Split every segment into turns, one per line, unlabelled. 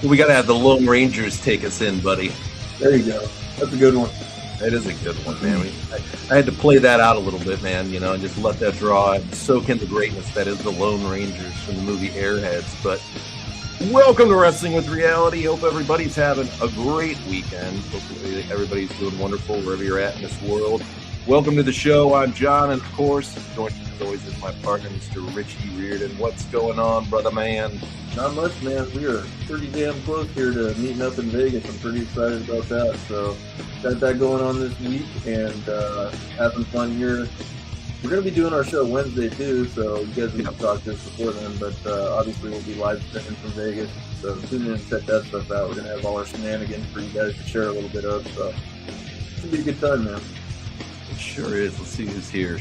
We got to have the Lone Rangers take us in, buddy.
There you go. That's a good one.
That is a good one, man. I had to play that out a little bit, man, and just let that draw and soak in the greatness that is the Lone Rangers from the movie Airheads. But welcome to Wrestling with Reality. Hope everybody's having a great weekend. Hopefully everybody's doing wonderful wherever you're at in this world. Welcome to the show. I'm John, and of course, joining as always is my partner, Mr. Richie Reardon. What's going on, brother man?
Not much, man. We are pretty damn close here to meeting up in Vegas. I'm pretty excited about that. So, got that going on this week and having fun here. We're going to be doing our show Wednesday, too, so you guys need to talk to us before then. But obviously, we'll be live streaming from Vegas. So, tune in and check that stuff out. We're going to have all our shenanigans for you guys to share a little bit of. So, it should be a good time, man.
It sure is. Let's see who's here.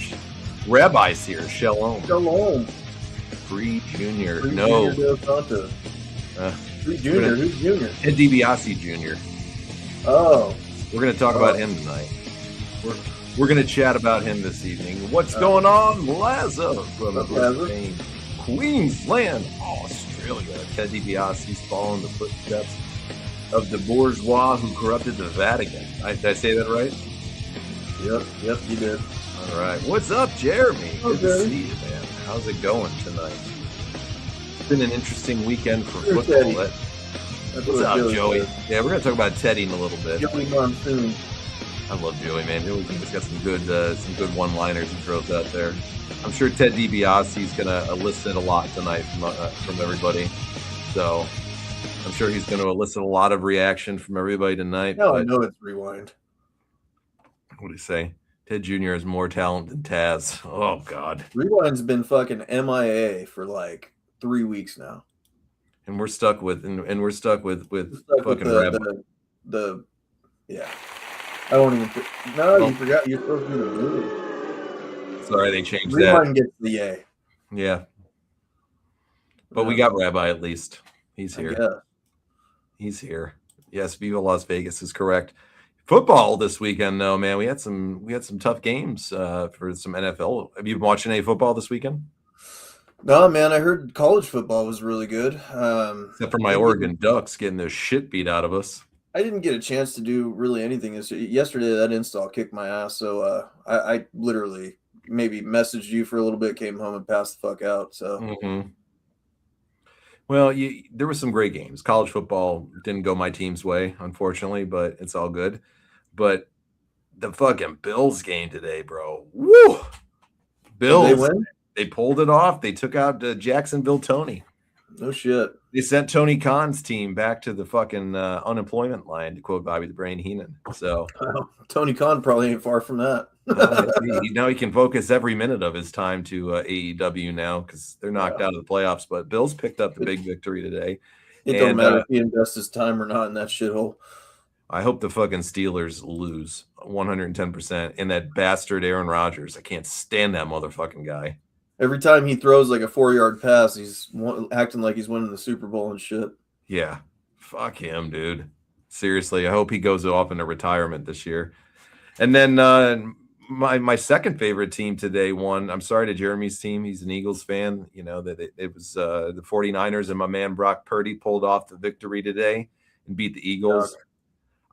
Rabbi's here. Shalom.
Shalom.
Free Junior.
Free
No.
Junior Free Junior. Who's Junior?
Ted DiBiase Jr.
Oh.
We're going to talk about him tonight. We're going to chat about him this evening. What's going on, Lazo from Brisbane, Queensland, Australia? Ted DiBiase's following the footsteps of the bourgeois who corrupted the Vatican. Did I say that right?
Yep, you did.
All right. What's up, Jeremy? Good to
Jeremy.
see you, man. How's it going tonight? It's been an interesting weekend for
Here's
football.
Teddy.
What's up, Joey? Yeah, we're going to talk about Teddy in a little bit.
Joey Monsoon.
I love Joey, man. He's got some good one-liners he throws out there. I'm sure Ted DiBiase is going to elicit a lot tonight from everybody. So I'm sure he's going to elicit a lot of reaction from everybody tonight.
No, I know it's rewind.
What do you say? Ted Jr. has more talent than Taz. Oh God.
Rewind's been fucking MIA for like 3 weeks now.
And we're stuck with
We're stuck
fucking
with yeah. I won't even. You forgot you're supposed to do the movie.
Sorry, they changed
Rewind gets the yay.
Yeah. But we got Rabbi at least. He's here. He's here. Yes, Viva Las Vegas is correct. Football this weekend, though, man. We had some tough games for some NFL. Have you been watching any football this weekend?
No, man. I heard college football was really good.
Except for my Oregon Ducks getting their shit beat out of us.
I didn't get a chance to do really anything yesterday. That install kicked my ass, so I literally maybe messaged you for a little bit, came home and passed the fuck out. So.
Mm-hmm. Well, there were some great games. College football didn't go my team's way, unfortunately, but it's all good. But the fucking Bills game today, bro. Woo! Bills.
Did they win?
They pulled it off. They took out Jacksonville Tony.
No shit.
They sent Tony Khan's team back to the fucking unemployment line, to quote Bobby the Brain Heenan. So
Tony Khan probably ain't far from that.
Now he can focus every minute of his time to AEW now because they're knocked out of the playoffs. But Bills picked up the big victory today.
It don't matter if he invests his time or not in that shithole.
I hope the fucking Steelers lose 110%. And that bastard Aaron Rodgers, I can't stand that motherfucking guy.
Every time he throws like a 4-yard pass, he's acting like he's winning the Super Bowl and shit.
Yeah. Fuck him, dude. Seriously, I hope he goes off into retirement this year. And then my second favorite team today won. I'm sorry to Jeremy's team. He's an Eagles fan. You know, that it was the 49ers, and my man Brock Purdy pulled off the victory today and beat the Eagles. Okay.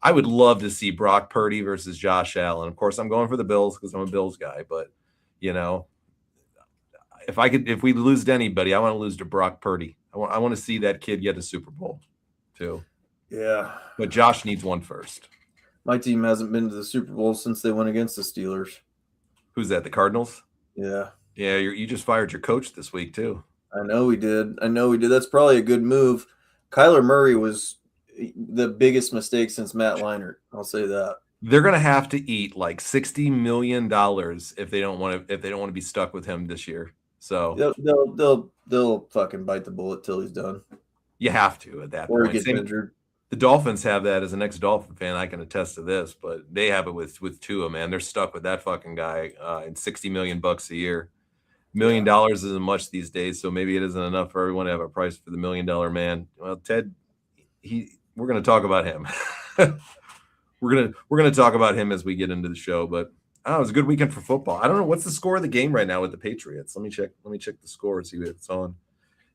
I would love to see Brock Purdy versus Josh Allen. Of course, I'm going for the Bills because I'm a Bills guy, but you know, if we lose to anybody, I want to lose to Brock Purdy. I want to see that kid get a Super Bowl too.
Yeah.
But Josh needs one first.
My team hasn't been to the Super Bowl since they went against the Steelers.
Who's that? The Cardinals?
Yeah.
Yeah, you just fired your coach this week too.
I know we did. That's probably a good move. Kyler Murray was the biggest mistake since Matt Leinart. I'll say that.
They're gonna have to eat like $60 million if they don't want to be stuck with him this year. So
they'll fucking bite the bullet till he's done.
You have to at that
point. Or
point.
He gets injured.
The Dolphins have that. As an ex-Dolphin fan, I can attest to this, but they have it with Tua, man. They're stuck with that fucking guy and $60 million a year. $1 million isn't much these days, so maybe it isn't enough for everyone to have a price for the $1 million man. Well, Ted, we're going to talk about him. we're gonna talk about him as we get into the show, but it was a good weekend for football. I don't know what's the score of the game right now with the Patriots. Let me check the score and see if it's on.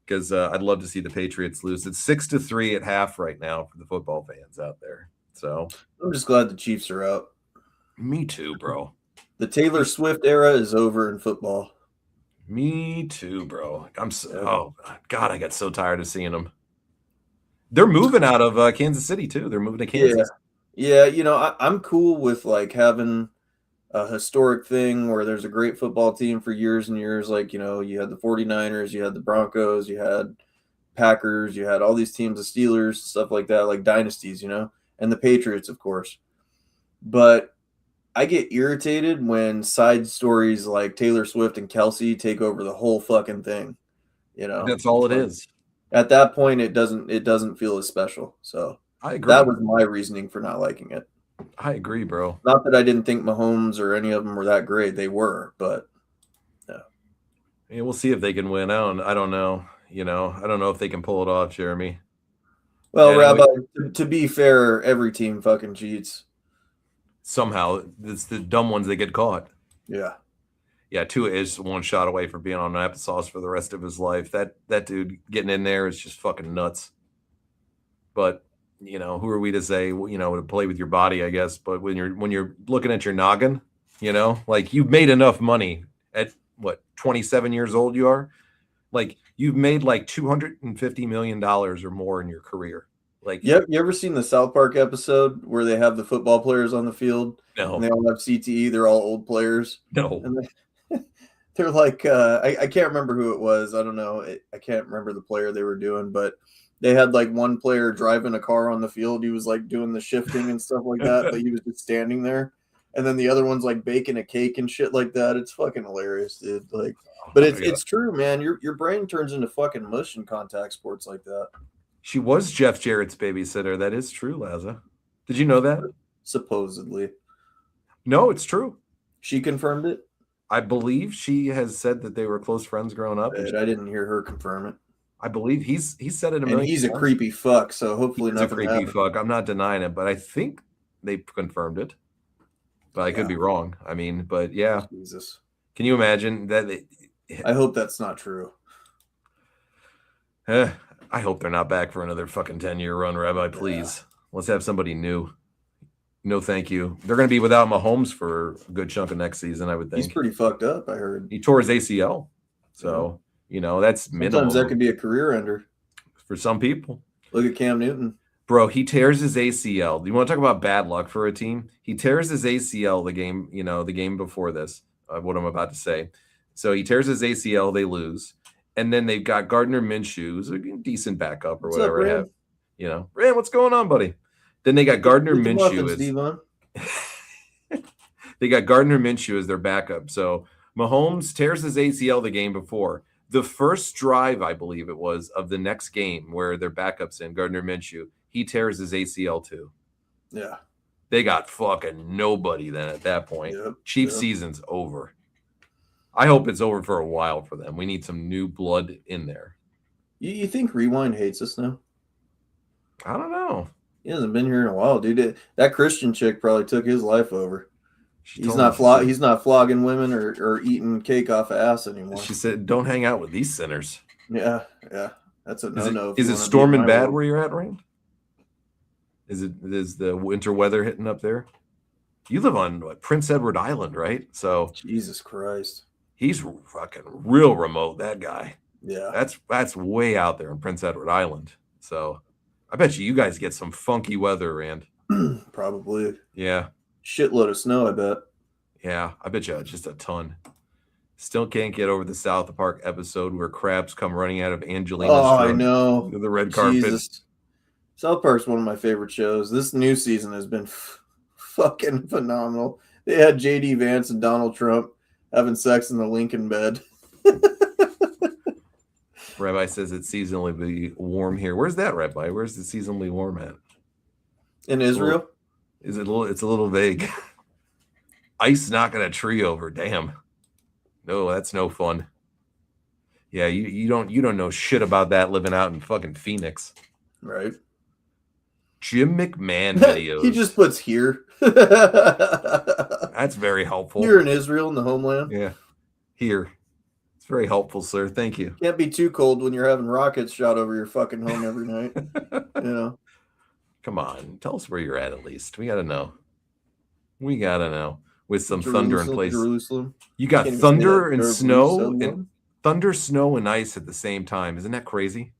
because I'd love to see the Patriots lose. It's 6-3 at half right now for the football fans out there. So
I'm just glad the Chiefs are out.
me too, bro.
The Taylor Swift era is over in football.
Me too, bro. Oh God, I got so tired of seeing them. They're moving out of Kansas City too. They're moving to Kansas.
Yeah. You know, I'm cool with like having a historic thing where there's a great football team for years and years. Like, you know, you had the 49ers, you had the Broncos, you had Packers, you had all these teams, the Steelers, stuff like that, like dynasties, you know, and the Patriots, of course. But I get irritated when side stories like Taylor Swift and Kelsey take over the whole fucking thing. You know,
that's all it is.
At that point, it doesn't feel as special. So
I agree.
That was my reasoning for not liking it.
I agree, bro.
Not that I didn't think Mahomes or any of them were that great. They were, but yeah.
Yeah, we'll see if they can win. I don't know. You know, I don't know if they can pull it off, Jeremy.
Well, yeah, Rabbi, to be fair, every team fucking cheats.
Somehow, it's the dumb ones that get caught.
Yeah.
Yeah, Tua is one shot away from being on applesauce for the rest of his life. That dude getting in there is just fucking nuts. But, you know, who are we to say, you know, to play with your body, I guess. But when you're looking at your noggin, you know, like you've made enough money at what, 27 years old you are? Like you've made like $250 million or more in your career. Like,
you ever seen the South Park episode where they have the football players on the field?
No.
And they all have CTE. They're all old players.
No.
And they're like, I can't remember who it was. I don't know. I can't remember the player they were doing, but they had like one player driving a car on the field. He was like doing the shifting and stuff like that, but he was just standing there. And then the other one's like baking a cake and shit like that. It's fucking hilarious, dude. Like, but it's true, man. Your brain turns into fucking mush in contact sports like that.
She was Jeff Jarrett's babysitter. That is true, Laza. Did you know that?
Supposedly.
No, it's true.
She confirmed it?
I believe she has said that they were close friends growing up.
I didn't hear her confirm it.
I believe he's said it a million times.
And he's a creepy fuck, so hopefully
he's
nothing
a creepy
happened.
fuck. I'm not denying it, but I think they confirmed it. But I could be wrong. I mean, but yeah.
Jesus.
Can you imagine that?
I hope that's not true.
I hope they're not back for another fucking 10-year run, Rabbi. Please. Yeah. Let's have somebody new. No, thank you. They're going to be without Mahomes for a good chunk of next season, I would think.
He's pretty fucked up, I heard.
He tore his ACL. So, you know, that's minimum.
Sometimes that could be a career ender.
For some people.
Look at Cam Newton.
Bro, he tears his ACL. Do you want to talk about bad luck for a team? He tears his ACL the game before this, what I'm about to say. So he tears his ACL, they lose. And then they've got Gardner Minshew, who's a decent backup or whatever.
What's up, Ram?
You know, Ram, what's going on, buddy? Then they got Gardner Minshew they got Gardner Minshew as their backup. So Mahomes tears his ACL the game before. The first drive, I believe it was, of the next game where their backup's in, Gardner Minshew, he tears his ACL too.
Yeah.
They got fucking nobody then at that point.
Yep.
Chiefs season's over. I hope it's over for a while for them. We need some new blood in there.
You think Rewind hates us now?
I don't know.
He hasn't been here in a while, dude. That Christian chick probably took his life over. He's not flogging women or eating cake off of ass anymore.
She said, "Don't hang out with these sinners."
Yeah. That's a no-no.
Is it storming bad where you're at, Rand? Is the winter weather hitting up there? You live on Prince Edward Island, right? So
Jesus Christ,
he's fucking real remote. That guy.
Yeah,
that's way out there in Prince Edward Island. So I bet you guys get some funky weather, Rand.
Probably.
Yeah.
Shitload of snow, I bet.
Yeah, I bet you just a ton. Still can't get over the South Park episode where crabs come running out of Angelina's
I know.
The red carpet.
Jesus. South Park's one of my favorite shows. This new season has been fucking phenomenal. They had J.D. Vance and Donald Trump having sex in the Lincoln bed.
Rabbi says it's seasonally warm here. Where's that, Rabbi? Where's the seasonally warm at?
In Israel?
It's a little vague. Ice knocking a tree over. Damn. No, that's no fun. Yeah, you don't know shit about that living out in fucking Phoenix.
Right.
Jim McMahon videos.
He just puts here.
That's very helpful.
Here in Israel, in the homeland.
Yeah. Here. It's very helpful, sir. Thank you.
Can't be too cold when you're having rockets shot over your fucking home every night. You know.
Come on, tell us where you're at least. We gotta know. We gotta know. With some thunder in place.
Jerusalem.
You got thunder and snow and thunder, snow, and ice at the same time. Isn't that crazy?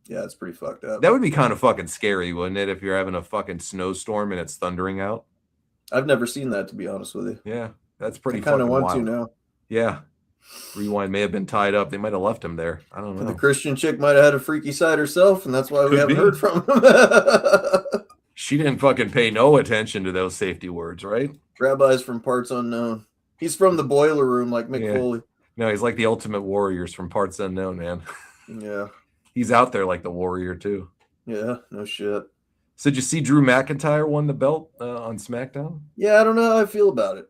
Yeah, it's pretty fucked up.
That would be kind of fucking scary, wouldn't it, if you're having a fucking snowstorm and it's thundering out?
I've never seen that, to be honest with you.
Yeah, that's pretty
fucking wild. I kind of
want
to now.
Yeah. Rewind may have been tied up. They might have left him there. I don't know.
The Christian chick might have had a freaky side herself, and that's why we haven't heard from him.
She didn't fucking pay no attention to those safety words, right?
Rabbis from parts unknown. He's from the boiler room like Mick Foley.
No, he's like the Ultimate Warriors from parts unknown, man.
Yeah.
He's out there like the Warrior, too.
Yeah, no shit.
So did you see Drew McIntyre won the belt on SmackDown?
Yeah, I don't know how I feel about it.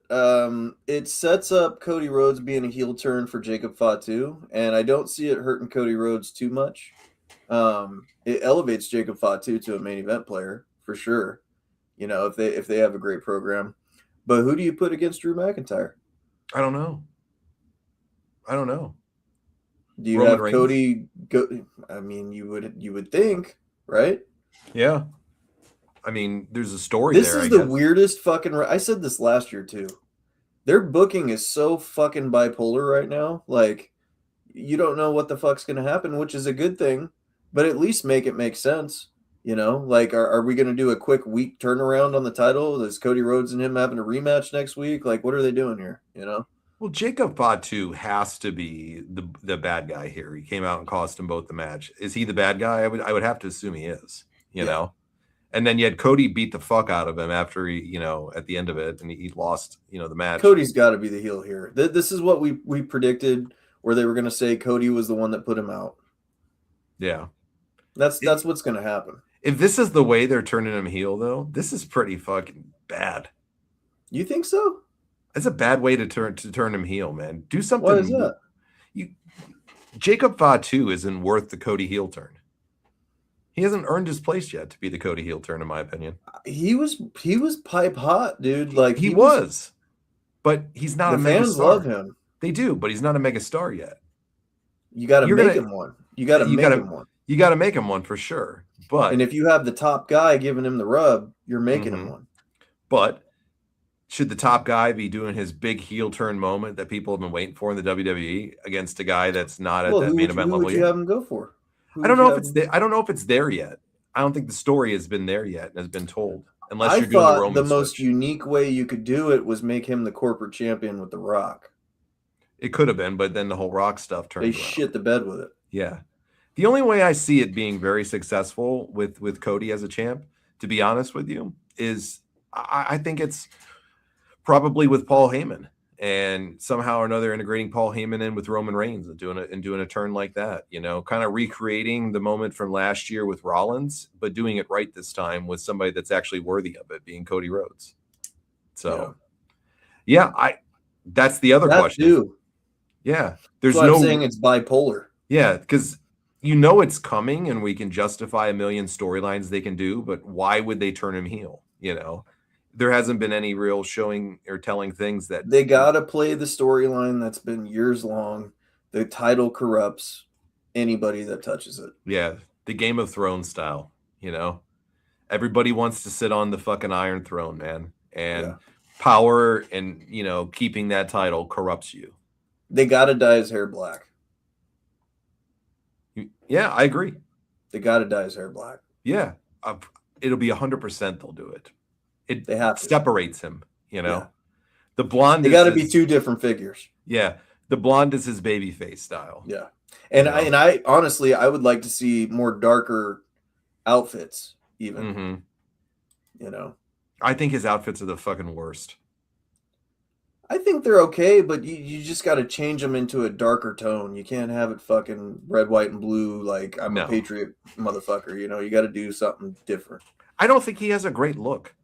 It sets up Cody Rhodes being a heel turn for Jacob Fatu, and I don't see it hurting Cody Rhodes too much. It elevates Jacob Fatu to a main event player for sure. You know, if they have a great program. But who do you put against Drew McIntyre?
I don't know.
Do you have Cody go? I mean, you would think, right?
Yeah. I mean, there's a story
this
there.
This is the weirdest fucking... I said this last year, too. Their booking is so fucking bipolar right now. Like, you don't know what the fuck's going to happen, which is a good thing. But at least make it make sense. You know? Like, are we going to do a quick week turnaround on the title? Is Cody Rhodes and him having a rematch next week? Like, what are they doing here? You know?
Well, Jacob Fatu has to be the bad guy here. He came out and cost him both the match. Is he the bad guy? I would have to assume he is. You know? And then yet Cody beat the fuck out of him after he, you know, at the end of it, and he lost, you know, the match.
Cody's got to be the heel here. This is what we predicted, where they were going to say Cody was the one that put him out.
Yeah.
That's what's going to happen.
If this is the way they're turning him heel, though, this is pretty fucking bad.
You think so?
It's a bad way to turn him heel, man. Do something.
What is that?
Jacob Fatu isn't worth the Cody heel turn. He hasn't earned his place yet to be the Cody heel turn, in my opinion.
He was pipe hot, dude. Like
he was, but he's not a mega
fans
star.
love him.
They do, but he's not a mega star yet.
You got to make him one. You got to make him one.
You got to make him one for sure. But
if you have the top guy giving him the rub, you're making him one.
But should the top guy be doing his big heel turn moment that people have been waiting for in the WWE against a guy that's not at that main event level yet?
Who would you have him go for?
I don't know if it's there. I don't know if it's there yet. I don't think the story has been there yet and has been told. Unless you're doing the Roman switch.
Most unique way you could do it was make him the corporate champion with The Rock.
It could have been, but then the whole Rock stuff turned.
They shit the bed with it.
Yeah. The only way I see it being very successful with Cody as a champ, to be honest with you, is I think it's probably with Paul Heyman. And somehow or another integrating Paul Heyman in with Roman Reigns and doing a turn like that, you know, kind of recreating the moment from last year with Rollins, but doing it right this time with somebody that's actually worthy of it, being Cody Rhodes. So, that's the other question.
Too.
Yeah, there's no
I'm saying it's bipolar.
Yeah, because you know it's coming, and we can justify a million storylines they can do, but why would they turn him heel? You know. There hasn't been any real showing or telling things that
they got to play the storyline that's been years long. The title corrupts anybody that touches it.
Yeah. The Game of Thrones style, you know, everybody wants to sit on the fucking Iron Throne, man. And power and, you know, keeping that title corrupts you.
They got to dye his hair black.
Yeah, I agree.
They got to dye his hair black.
Yeah. It'll be 100% they'll do it. It separates him, you know. Yeah. The blonde.
They got to be two different figures.
Yeah, the blonde is his baby face style.
Yeah, and I honestly I would like to see more darker outfits, even.
Mm-hmm.
You know,
I think his outfits are the fucking worst.
I think they're okay, but you just got to change them into a darker tone. You can't have it fucking red, white, and blue like I'm a patriot motherfucker. You know, you got to do something different.
I don't think he has a great look.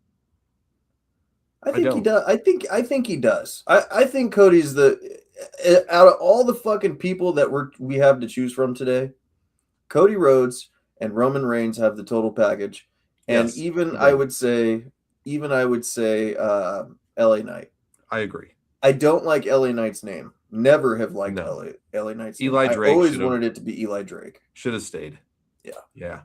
I think he does. I think he does. I think Cody's out of all the fucking people that we have to choose from today, Cody Rhodes and Roman Reigns have the total package. And I would say LA Knight.
I agree.
I don't like LA Knight's name. Never have liked
No.
LA Knight's
Eli
look.
Drake
I always
should've-
wanted it to be Eli Drake.
Should have stayed.
Yeah.
Yeah.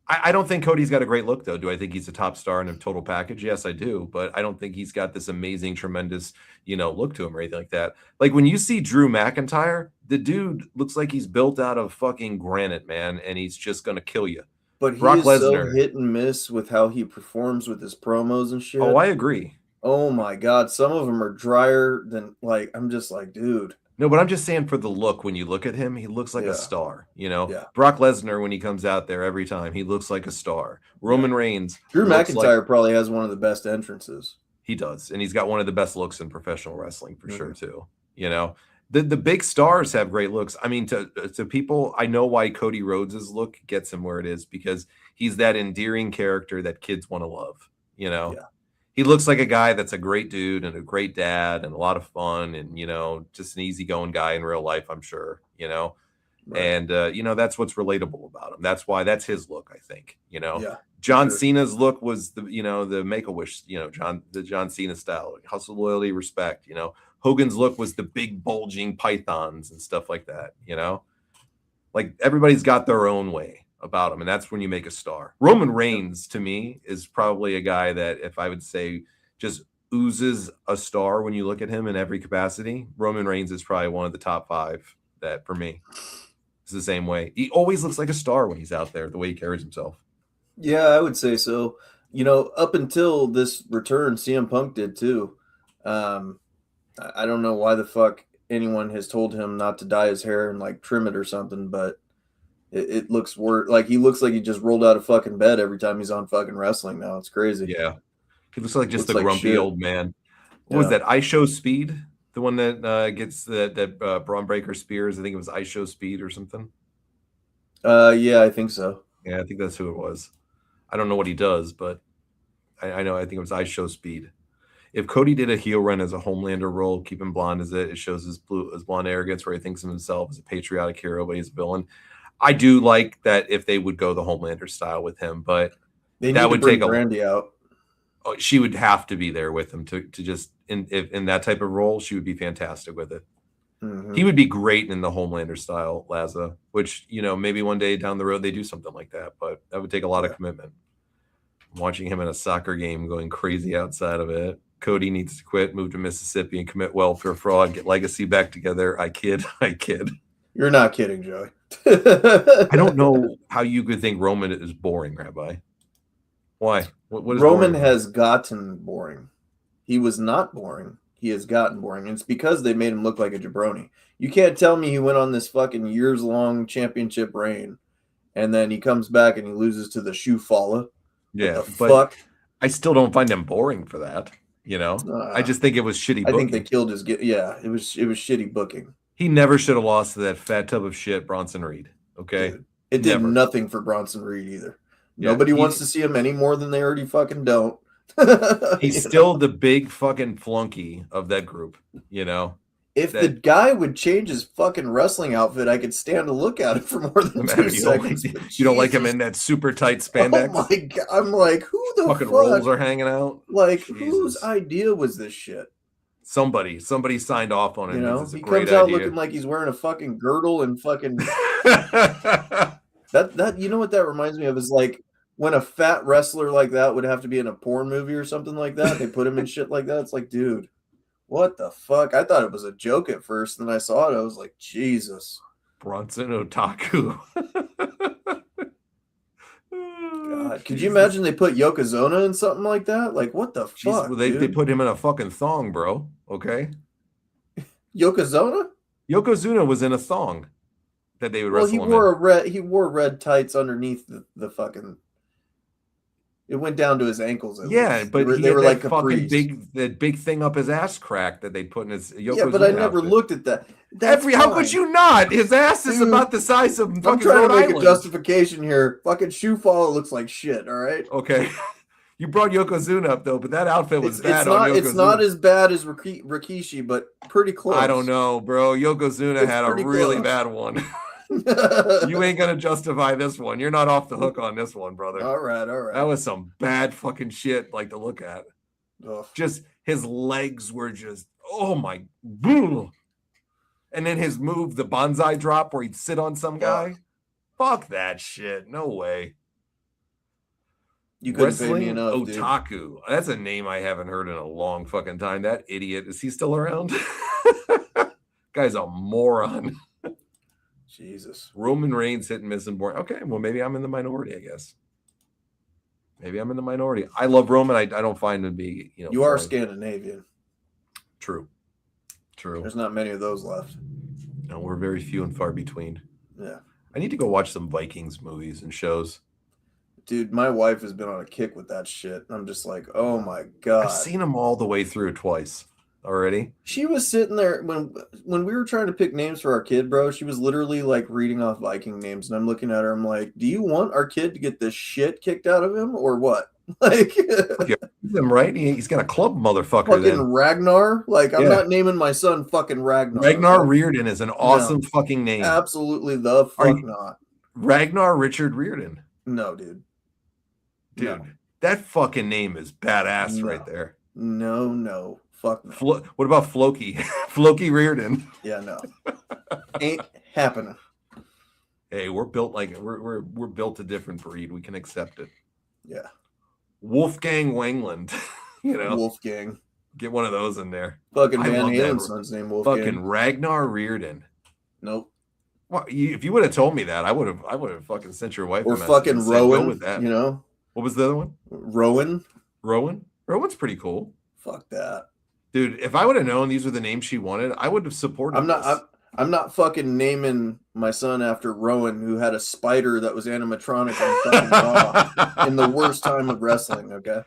I don't think Cody's got a great look, though. Do I think he's a top star in a total package? Yes, I do. But I don't think he's got this amazing, tremendous, look to him or anything like that. Like when you see Drew McIntyre, the dude looks like he's built out of fucking granite, man, and he's just gonna kill you.
But he
Brock
is so
Lesnar.
hit and miss with how he performs with his promos and shit.
Oh, I agree.
Oh my God. Some of them are drier than I'm just like, dude.
No, but I'm just saying for the look, when you look at him, he looks like a star,
Yeah.
Brock Lesnar, when he comes out there every time, he looks like a star. Roman Reigns.
Drew
looks
McIntyre probably has one of the best entrances.
He does. And he's got one of the best looks in professional wrestling for sure, too. The big stars have great looks. I mean, to people, I know why Cody Rhodes' look gets him where it is, because he's that endearing character that kids want to love,
Yeah.
He looks like a guy that's a great dude and a great dad and a lot of fun and, just an easygoing guy in real life, I'm sure,
Right.
And, that's what's relatable about him. That's his look, I think,
Yeah.
John Cena's look was the Make-A-Wish, the John Cena style, hustle, loyalty, respect, Hogan's look was the big bulging pythons and stuff like that, like everybody's got their own way about him, and that's when you make a star. Roman Reigns, to me, is probably a guy that, if I would say, just oozes a star when you look at him in every capacity. Roman Reigns is probably one of the top 5 that, for me, is the same way. He always looks like a star when he's out there, the way he carries himself.
Yeah, I would say so. Up until this return, CM Punk did too. I don't know why the fuck anyone has told him not to dye his hair and trim it or something, but it looks worse. He looks like he just rolled out of fucking bed every time he's on fucking wrestling now. It's crazy.
Yeah. He looks like just
Looks
a grumpy
shit.
old man. What was that? I Show Speed? The one that gets that Braun Breaker spears? I think it was I Show Speed or something.
Yeah, I think so.
Yeah, I think that's who it was. I don't know what he does, but I know. I think it was I Show Speed. If Cody did a heel run as a Homelander role, keep him blonde as it shows his blonde arrogance, where he thinks of himself as a patriotic hero, but he's a villain. I do like that if they would go the Homelander style with him, but
that would take Brandy out.
She would have to be there with him to just in that type of role. She would be fantastic with it.
Mm-hmm.
He would be great in the Homelander style Laza, which maybe one day down the road they do something like that, but that would take a lot of commitment. Watching him in a soccer game going crazy outside of it. Cody needs to quit, move to Mississippi, and commit welfare fraud, get legacy back together. I kid.
You're not kidding, Joey.
I don't know how you could think Roman is boring, Rabbi. Why? What is
Roman
boring?
has gotten boring. He was not boring. He has gotten boring. And it's because they made him look like a jabroni. You can't tell me he went on this fucking years-long championship reign, and then he comes back and he loses to the shoe falla.
Yeah,
but fuck?
I still don't find him boring for that. I just think it was shitty booking.
I think they killed his. Yeah, it was shitty booking.
He never should have lost to that fat tub of shit, Bronson Reed. Okay,
dude, it did nothing for Bronson Reed either. Yeah, nobody wants to see him any more than they already fucking don't.
He's still the big fucking flunky of that group.
If the guy would change his fucking wrestling outfit, I could stand to look at it for more than 2 seconds.
You don't like him in that super tight spandex?
Oh my God. I'm like, who the
fucking rolls are hanging out?
Whose idea was this shit?
Somebody signed off on it.
He comes out looking like he's wearing a fucking girdle and fucking that you know what that reminds me of is when a fat wrestler like that would have to be in a porn movie or something like that. They put him in shit like that. It's like, dude, what the fuck? I thought it was a joke at first. Then I saw it. I was like, Jesus.
Bronson Otaku.
God, could you imagine they put Yokozuna in something like that? What the fuck?
They put him in a fucking thong, bro. Okay.
Yokozuna?
Yokozuna was in a thong that they would wrestle.
He wore red tights underneath the fucking. It went down to his ankles.
Yeah,
least.
But
they were like
fucking big thing up his ass crack that they put in his Yokozuna.
Yeah, but I never looked at that.
How could you not? His ass is about the size of fucking.
I'm trying to make a justification here. Fucking shoe fall looks like shit. All right.
Okay. You brought Yokozuna up though, but that outfit was bad.
It's not as bad as Rikishi, but pretty close.
I don't know, bro. Yokozuna had a really bad one. You ain't gonna justify this one. You're not off the hook on this one, brother.
All right.
That was some bad fucking shit, to look at.
Ugh.
Just his legs were just, oh my, boom. And then his move, the bonsai drop, where he'd sit on some guy. Fuck that shit. No way.
You couldn't pay me
Wrestling
enough, dude.
otaku. That's a name I haven't heard in a long fucking time. That idiot. Is he still around? Guy's a moron.
Jesus.
Roman Reigns hit and miss and born. Okay, well, maybe I'm in the minority, I guess. Maybe I'm in the minority. I love Roman. I don't find him to be, you know.
You are Scandinavian.
True.
There's not many of those left.
No, we're very few and far between.
Yeah.
I need to go watch some Vikings movies and shows.
Dude, my wife has been on a kick with that shit. I'm just like, oh my God.
I've seen them all the way through twice already.
She was sitting there when we were trying to pick names for our kid, bro. She was literally like reading off Viking names, and I'm looking at her. I'm like, do you want our kid to get the shit kicked out of him or what? Like,
him right? He's got a club, motherfucker.
Fucking
then.
Ragnar. Like, I'm not naming my son fucking Ragnar.
Ragnar Reardon is an awesome fucking name.
Absolutely the fuck not.
Ragnar Richard Reardon.
No, dude.
Dude, that fucking name is badass right there.
No. Fuck no.
What about Floki? Floki Reardon.
Yeah, no. Ain't happening.
Hey, we're built like we're built a different breed. We can accept it.
Yeah.
Wolfgang Wangland. You know.
Wolfgang.
Get one of those in there.
Fucking Van Halen's son's name Wolfgang.
Fucking Ragnar Reardon.
Nope.
Well, if you would have told me that, I would have fucking sent your wife.
Or fucking Rowan. With that. You know.
What was the other one?
Rowan.
Rowan's pretty cool.
Fuck that.
Dude, if I would have known these were the names she wanted, I would have supported
I'm not fucking naming my son after Rowan, who had a spider that was animatronic on fucking Raw in the worst time of wrestling, okay?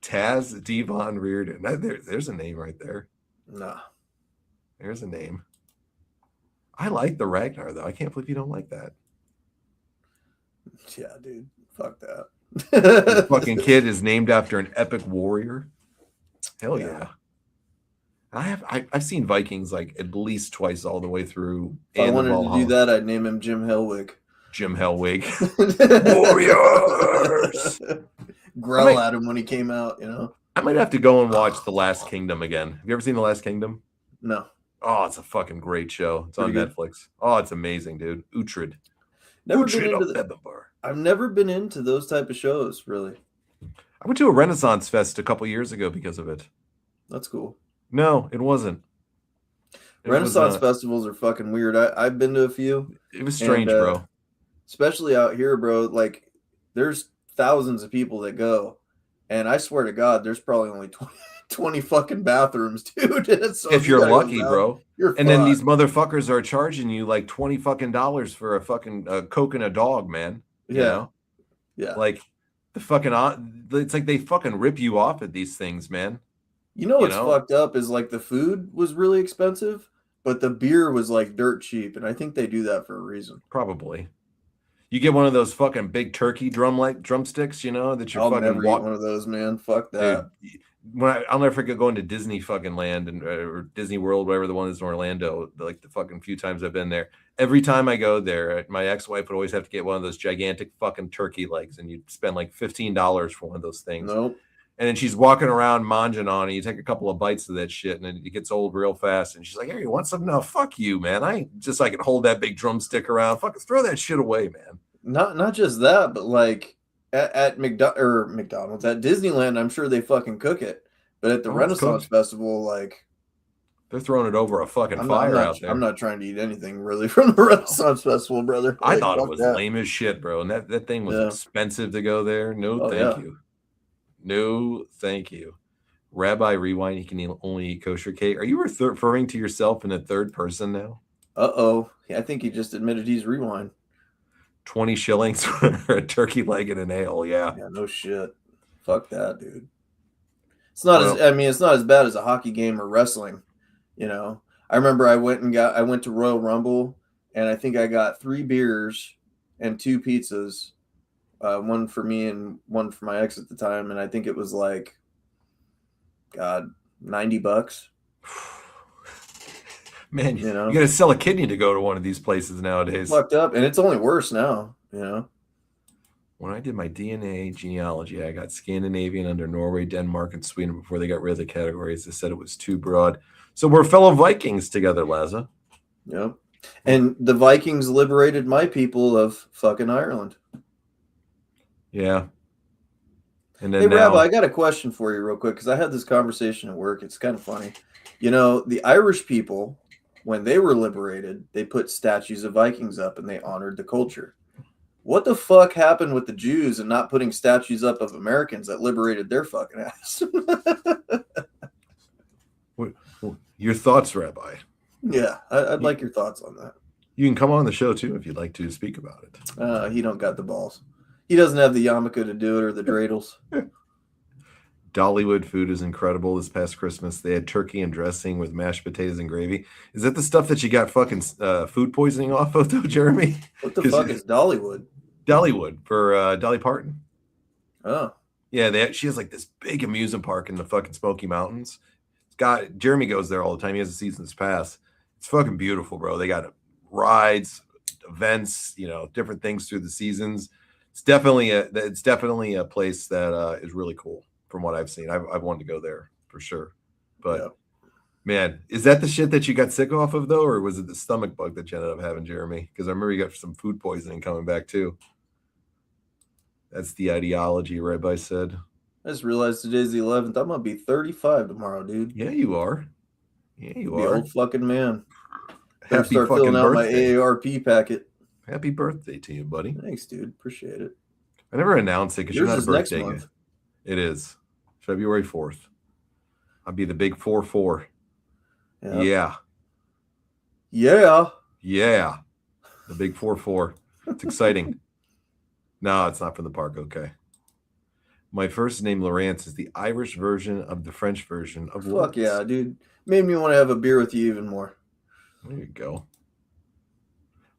Taz Devon Reardon. There's a name right there.
Nah.
There's a name. I like the Ragnar, though. I can't believe you don't like that.
Yeah, dude. Fuck that.
This fucking kid is named after an epic warrior. Hell yeah. I've seen Vikings like at least twice all the way through.
If I wanted to do that, I'd name him Jim Hellwig.
Jim Hellwig. Warriors.
Growl at him when he came out, you know.
I might have to go and watch The Last Kingdom again. Have you ever seen The Last Kingdom?
No.
Oh, it's a fucking great show. It's on Netflix. Oh, it's amazing, dude. Uhtred.
I've never been into those type of shows, really.
I went to a Renaissance Fest a couple years ago because of it.
That's cool.
No, it wasn't.
Renaissance festivals are fucking weird. I've been to a few.
It was strange, bro.
Especially out here, bro. Like, there's thousands of people that go. And I swear to God, there's probably only 20 fucking bathrooms, dude. So
if you're lucky, bro.
And
then these motherfuckers are charging you like $20 fucking for a fucking Coke and a dog, man. You know?
Yeah.
Like the fucking, it's like they fucking rip you off at these things, man.
You know what's fucked up is like the food was really expensive, but the beer was like dirt cheap. And I think they do that for a reason.
Probably. You get one of those fucking big turkey drumsticks, you know, that you're fucking
never eat one of those, man. Fuck that.
Dude, I'll never forget going to Disney fucking land or Disney World, whatever the one is in Orlando, like the fucking few times I've been there. Every time I go there, my ex-wife would always have to get one of those gigantic fucking turkey legs, and you'd spend like $15 for one of those things.
Nope.
And then she's walking around manging on it. You take a couple of bites of that shit, and it gets old real fast. And she's like, "Hey, you want some?" No, fuck you, man. I ain't just like hold that big drumstick around. Fucking throw that shit away, man.
Not just that, but like at McDonald's, at Disneyland, I'm sure they fucking cook it. But at the Renaissance Festival, like
they're throwing it over a fucking fire out there.
I'm not trying to eat anything really from the Renaissance Festival, brother.
I thought it was lame as shit, bro. And that thing was expensive to go there. No, thank you. No, thank you. Rabbi Rewind, he can only eat kosher cake. Are you referring to yourself in the third person now?
Uh-oh. I think he just admitted he's Rewind.
20 shillings for a turkey leg and an ale, yeah.
Yeah, no shit. Fuck that, dude. It's not it's not as bad as a hockey game or wrestling, you know. I remember I went to Royal Rumble, and I think I got 3 beers and 2 pizzas. One for me and one for my ex at the time, and I think it was like, God, $90.
Man, you know, you gotta sell a kidney to go to one of these places nowadays.
Fucked up, and it's only worse now, you know.
When I did my DNA genealogy, I got Scandinavian under Norway, Denmark, and Sweden before they got rid of the categories. They said it was too broad. So we're fellow Vikings together, Laza.
Yep. And the Vikings liberated my people of fucking Ireland.
Yeah. And then
Hey,
now,
Rabbi, I got a question for you real quick because I had this conversation at work. It's kind of funny. The Irish people, when they were liberated, they put statues of Vikings up and they honored the culture. What the fuck happened with the Jews and not putting statues up of Americans that liberated their fucking ass?
your thoughts, Rabbi?
Yeah, I'd like your thoughts on that.
You can come on the show too if you'd like to speak about it.
He don't got the balls. He doesn't have the yarmulke to do it or the dreidels.
Dollywood food is incredible. This past Christmas, they had turkey and dressing with mashed potatoes and gravy. Is that the stuff that you got fucking food poisoning off of, though, Jeremy?
What the fuck is Dollywood?
Dollywood for Dolly Parton.
Oh,
Yeah, she has like this big amusement park in the fucking Smoky Mountains. Jeremy goes there all the time. He has a season's pass. It's fucking beautiful, bro. They got rides, events, different things through the seasons. It's definitely a place that is really cool from what I've seen. I've wanted to go there for sure. But
yeah.
Man, is that the shit that you got sick off of though, or was it the stomach bug that you ended up having, Jeremy? Because I remember you got some food poisoning coming back too. That's the ideology, Rabbi said.
I just realized today's the 11th. I'm gonna be 35 tomorrow, dude.
Yeah, you are. Yeah, you
be
are.
Old fucking man.
Happy
start
fucking
filling out
birthday.
my AARP packet.
Happy birthday to you, buddy.
Thanks, dude. Appreciate it.
I never announced it because you're not a birthday
next month.
It is February 4th. I'll be the big 4-4. Yeah. The big 4-4. It's exciting. No, it's not from the park. Okay. My first name, Lawrence, is the Irish version of the French version of what?
Fuck yeah, dude. Made me want to have a beer with you even more.
There you go.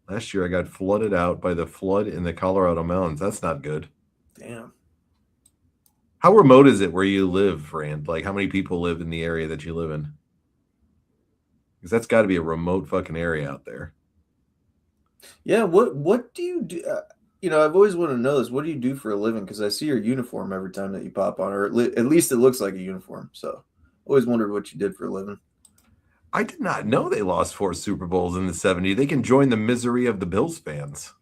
Last year, I got flooded out by the flood in the Colorado mountains. That's not good.
Damn.
How remote is it where you live, Rand? Like, how many people live in the area that you live in? Because that's got to be a remote fucking area out there.
Yeah, what do you do? I've always wanted to know this. What do you do for a living? Because I see your uniform every time that you pop on, or at least it looks like a uniform. So always wondered what you did for a living.
I did not know they lost 4 Super Bowls in the 70s. They can join the misery of the Bills fans.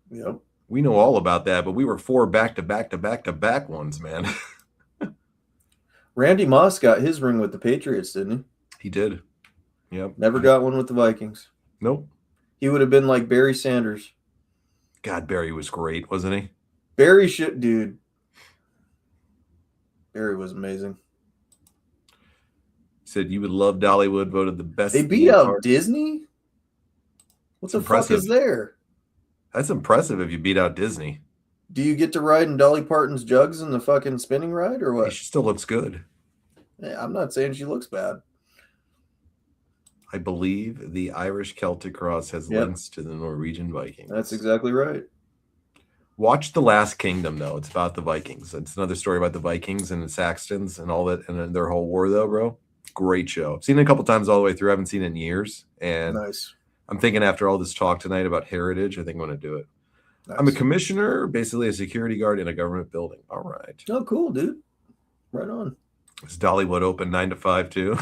Yep.
We know all about that, but we were 4 back-to-back ones, man.
Randy Moss got his ring with the Patriots, didn't he?
He did. Yep.
Never got one with the Vikings.
Nope.
He would have been like Barry Sanders.
God, Barry was great, wasn't he?
Dude. Barry was amazing.
He said you would love Dollywood, voted the best.
They beat out Disney? What the fuck is there?
That's impressive if you beat out Disney.
Do you get to ride in Dolly Parton's jugs in the fucking spinning ride or what?
She still looks good.
Yeah, I'm not saying she looks bad.
I believe the Irish Celtic cross has links to the Norwegian Vikings.
That's exactly right.
Watch The Last Kingdom, though. It's about the Vikings. It's another story about the Vikings and the Saxons and all that, and their whole war, though, bro. Great show. I've seen it a couple times all the way through. I haven't seen it in years. And
nice.
I'm thinking after all this talk tonight about heritage, I think I'm going to do it. Nice. I'm a commissioner, basically a security guard in a government building. All right.
Oh, cool, dude. Right on.
Is Dollywood open 9 to 5 too?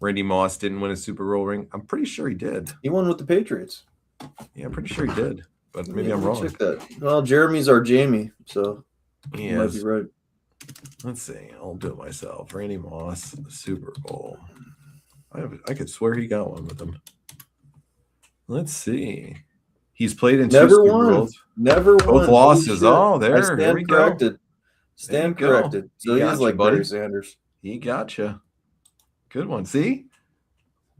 Randy Moss didn't win a Super Bowl ring. I'm pretty sure he did.
He won with the Patriots.
Yeah, I'm pretty sure he did. But maybe I'm wrong.
Check that. Well, Jeremy's our Jamie, so
he
might be right.
Let's see. I'll do it myself. Randy Moss, the Super Bowl. I could swear he got one with him. Let's see. He's played in 2 Super Bowls.
Never won.
Both losses. Oh, there we
corrected.
go.
Stand corrected. So he is like Barry Sanders.
He gotcha. Good one. See?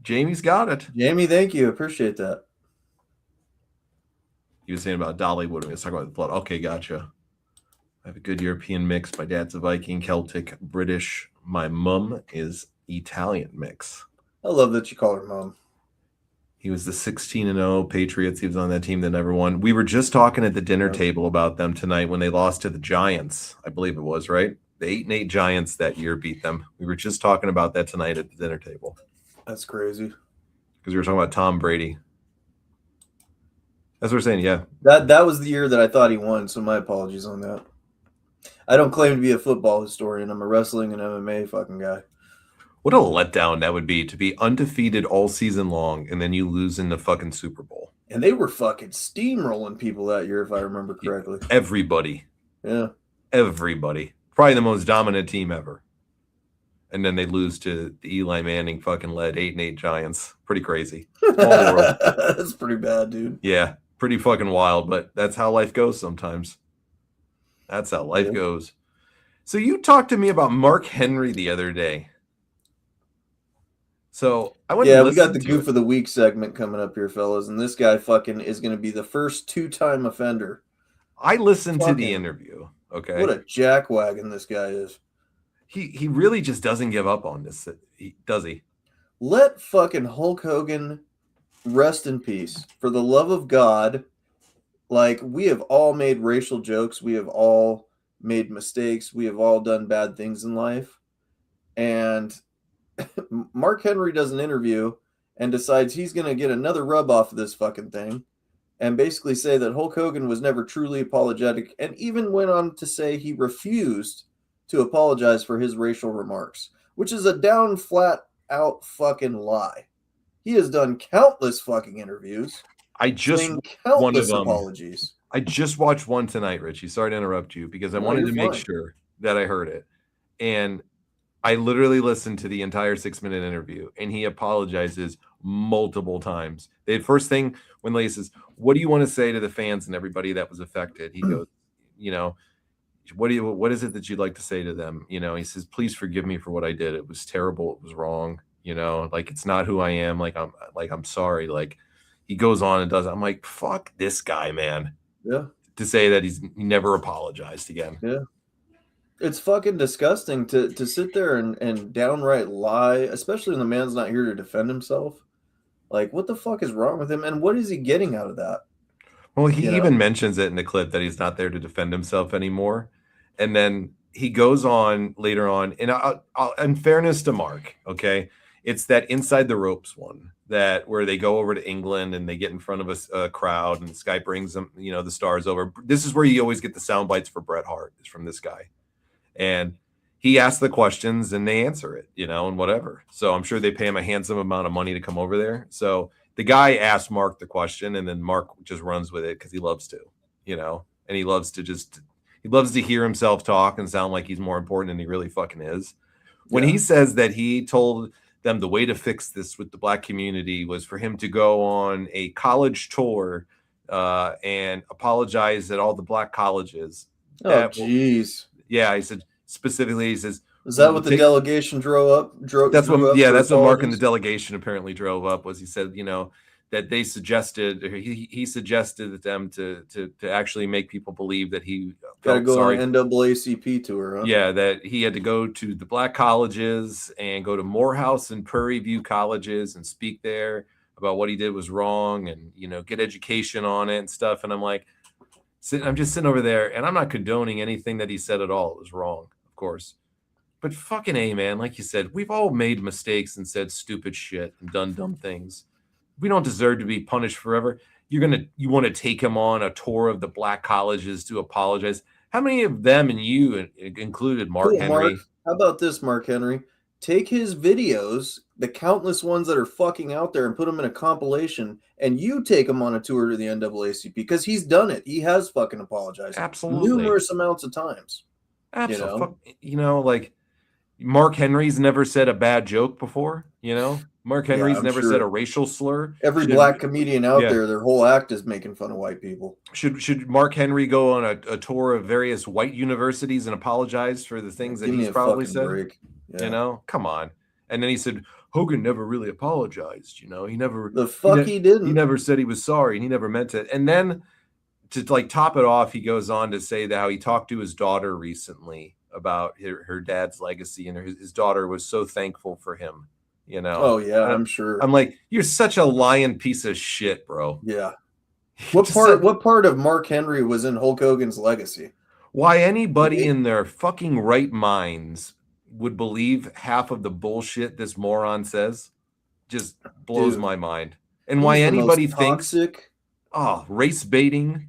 Jamie's got it.
Jamie, thank you. Appreciate that.
He was saying about Dollywood. We was talking about the flood. Okay, gotcha. I have a good European mix. My dad's a Viking, Celtic, British. My mum is Italian mix.
I love that you call her mom.
He was the 16-0 Patriots. He was on that team that never won. We were just talking at the dinner table about them tonight when they lost to the Giants. I believe it was, right? The 8-8 Giants that year beat them. We were just talking about that tonight at the dinner table.
That's crazy.
Because we were talking about Tom Brady. That's what we're saying, yeah.
That was the year that I thought he won, so my apologies on that. I don't claim to be a football historian. I'm a wrestling and MMA fucking guy.
What a letdown that would be to be undefeated all season long and then you lose in the fucking Super Bowl.
And they were fucking steamrolling people that year, if I remember correctly.
Everybody.
Yeah.
Everybody. Probably the most dominant team ever. And then they lose to the Eli Manning fucking led 8-8 Giants. Pretty crazy. Small world.
That's pretty bad, dude.
Yeah, pretty fucking wild, but that's how life goes sometimes. That's how life goes. So you talked to me about Mark Henry the other day. So I went.
Yeah, we got the Goof of the Week segment coming up here, fellas, and this guy fucking is going to be the first 2-time offender.
I listened to the interview. Okay,
what a jackwagon this guy is.
He really just doesn't give up on this. Does he?
Let fucking Hulk Hogan rest in peace. For the love of God, like, we have all made racial jokes. We have all made mistakes. We have all done bad things in life. And Mark Henry does an interview and decides he's going to get another rub off of this fucking thing and basically say that Hulk Hogan was never truly apologetic, and even went on to say he refused to apologize for his racial remarks, which is a down, flat out fucking lie. He has done countless fucking interviews.
I just
countless apologies.
I just watched one tonight, Richie. Sorry to interrupt you because I wanted to make sure that I heard it. And I literally listened to the entire 6-minute interview, and he apologizes multiple times. The first thing when Leigh says, "What do you want to say to the fans and everybody that was affected?" He goes, "You know, what is it that you'd like to say to them?" You know, he says, "Please forgive me for what I did. It was terrible. It was wrong. You know, like, it's not who I am. I'm sorry." Like, he goes on and does it. I'm like, fuck this guy, man.
Yeah.
To say that he never apologized again.
Yeah. It's fucking disgusting to sit there and downright lie, especially when the man's not here to defend himself. Like, what the fuck is wrong with him? And what is he getting out of that?
Well, he even mentions it in the clip that he's not there to defend himself anymore. And then he goes on later on, and in fairness to Mark, okay, it's that Inside the Ropes one where they go over to England and they get in front of a crowd, and this guy brings them, the stars over. This is where you always get the sound bites for Bret Hart, is from this guy. And he asks the questions and they answer it, and whatever. So I'm sure they pay him a handsome amount of money to come over there. So the guy asked Mark the question, and then Mark just runs with it because he loves to, and he loves to hear himself talk and sound like he's more important than he really fucking is. When he says that he told them the way to fix this with the black community was for him to go on a college tour and apologize at all the black colleges.
Oh, jeez.
Yeah, he said specifically, he says,
is that what the delegation drove up?
That's what Mark and the delegation apparently drove up, was he said, that they suggested, he suggested them to actually make people believe that he
got to go on an NAACP tour. Huh?
Yeah, that he had to go to the black colleges and go to Morehouse and Prairie View colleges and speak there about what he did was wrong, and get education on it and stuff. And I'm like, I'm just sitting over there, and I'm not condoning anything that he said at all. It was wrong, of course. But fucking A, man, like you said, we've all made mistakes and said stupid shit and done dumb things. We don't deserve to be punished forever. You want to take him on a tour of the black colleges to apologize? How many of them and you included Mark Henry?
Mark, how about this, Mark Henry? Take his videos, the countless ones that are fucking out there, and put them in a compilation, and you take him on a tour to the NAACP, because he's done it. He has fucking apologized.
Absolutely.
Numerous amounts of times.
Absolutely. Like, Mark Henry's never said a bad joke before, Mark Henry's never said a racial slur.
Every black comedian out there, their whole act is making fun of white people.
Should Mark Henry go on a tour of various white universities and apologize for the things that he's probably said? Yeah. Come on. And then he said, Hogan never really apologized. He never.
He didn't.
He never said he was sorry, and he never meant it. And then to top it off, he goes on to say that how he talked to his daughter recently about her dad's legacy, and his daughter was so thankful for him.
Oh yeah, I'm sure.
I'm like, you're such a lying piece of shit, bro.
Yeah. What part of Mark Henry was in Hulk Hogan's legacy?
Why anybody in their fucking right minds would believe half of the bullshit this moron says just blows my mind. And why anybody thinks race baiting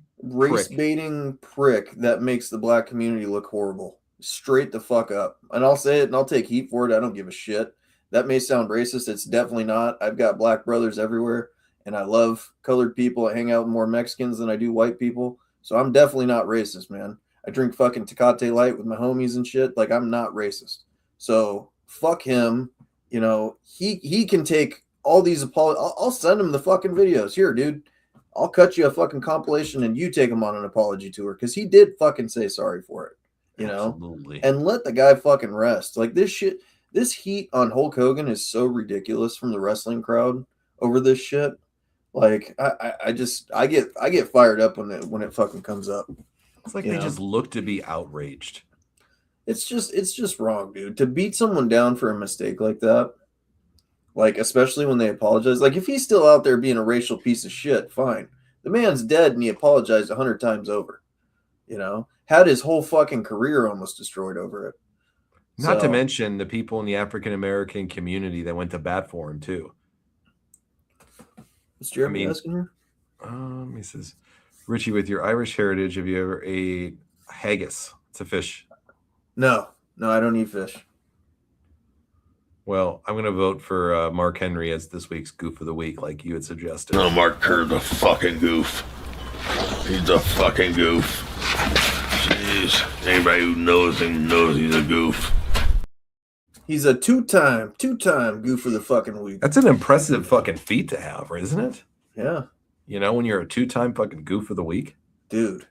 prick
that makes the black community look horrible. Straight the fuck up. And I'll say it, and I'll take heat for it. I don't give a shit. That may sound racist. It's definitely not. I've got black brothers everywhere, and I love colored people. I hang out with more Mexicans than I do white people. So I'm definitely not racist, man. I drink fucking Tecate Light with my homies and shit. Like, I'm not racist. So fuck him. You know, he can take all these apologies. I'll send him the fucking videos. Here, dude. I'll cut you a fucking compilation and you take him on an apology tour, because he did fucking say sorry for it. You know?
Absolutely.
And let the guy fucking rest. Like, this shit, this heat on Hulk Hogan is so ridiculous from the wrestling crowd over this shit. Like, I get fired up when it fucking comes up.
It's like they just look to be outraged.
It's just wrong, dude. To beat someone down for a mistake like that, like, especially when they apologize. Like, if he's still out there being a racial piece of shit, fine. The man's dead and he apologized 100 times over. You know, had his whole fucking career almost destroyed over it.
Not to mention the people in the African American community that went to bat for him too.
Is Jeremy asking here?
He says, Richie, with your Irish heritage, have you ever ate haggis? It's a fish.
No, I don't eat fish.
Well, I'm going to vote for Mark Henry as this week's Goof of the Week, like you had suggested.
No, Mark Kerr's a fucking goof. He's a fucking goof. Jeez. Anybody who knows him knows he's a goof.
He's a two-time Goof of the fucking Week.
That's an impressive fucking feat to have, isn't it?
Yeah.
You know, when you're a 2-time fucking Goof of the Week?
Dude.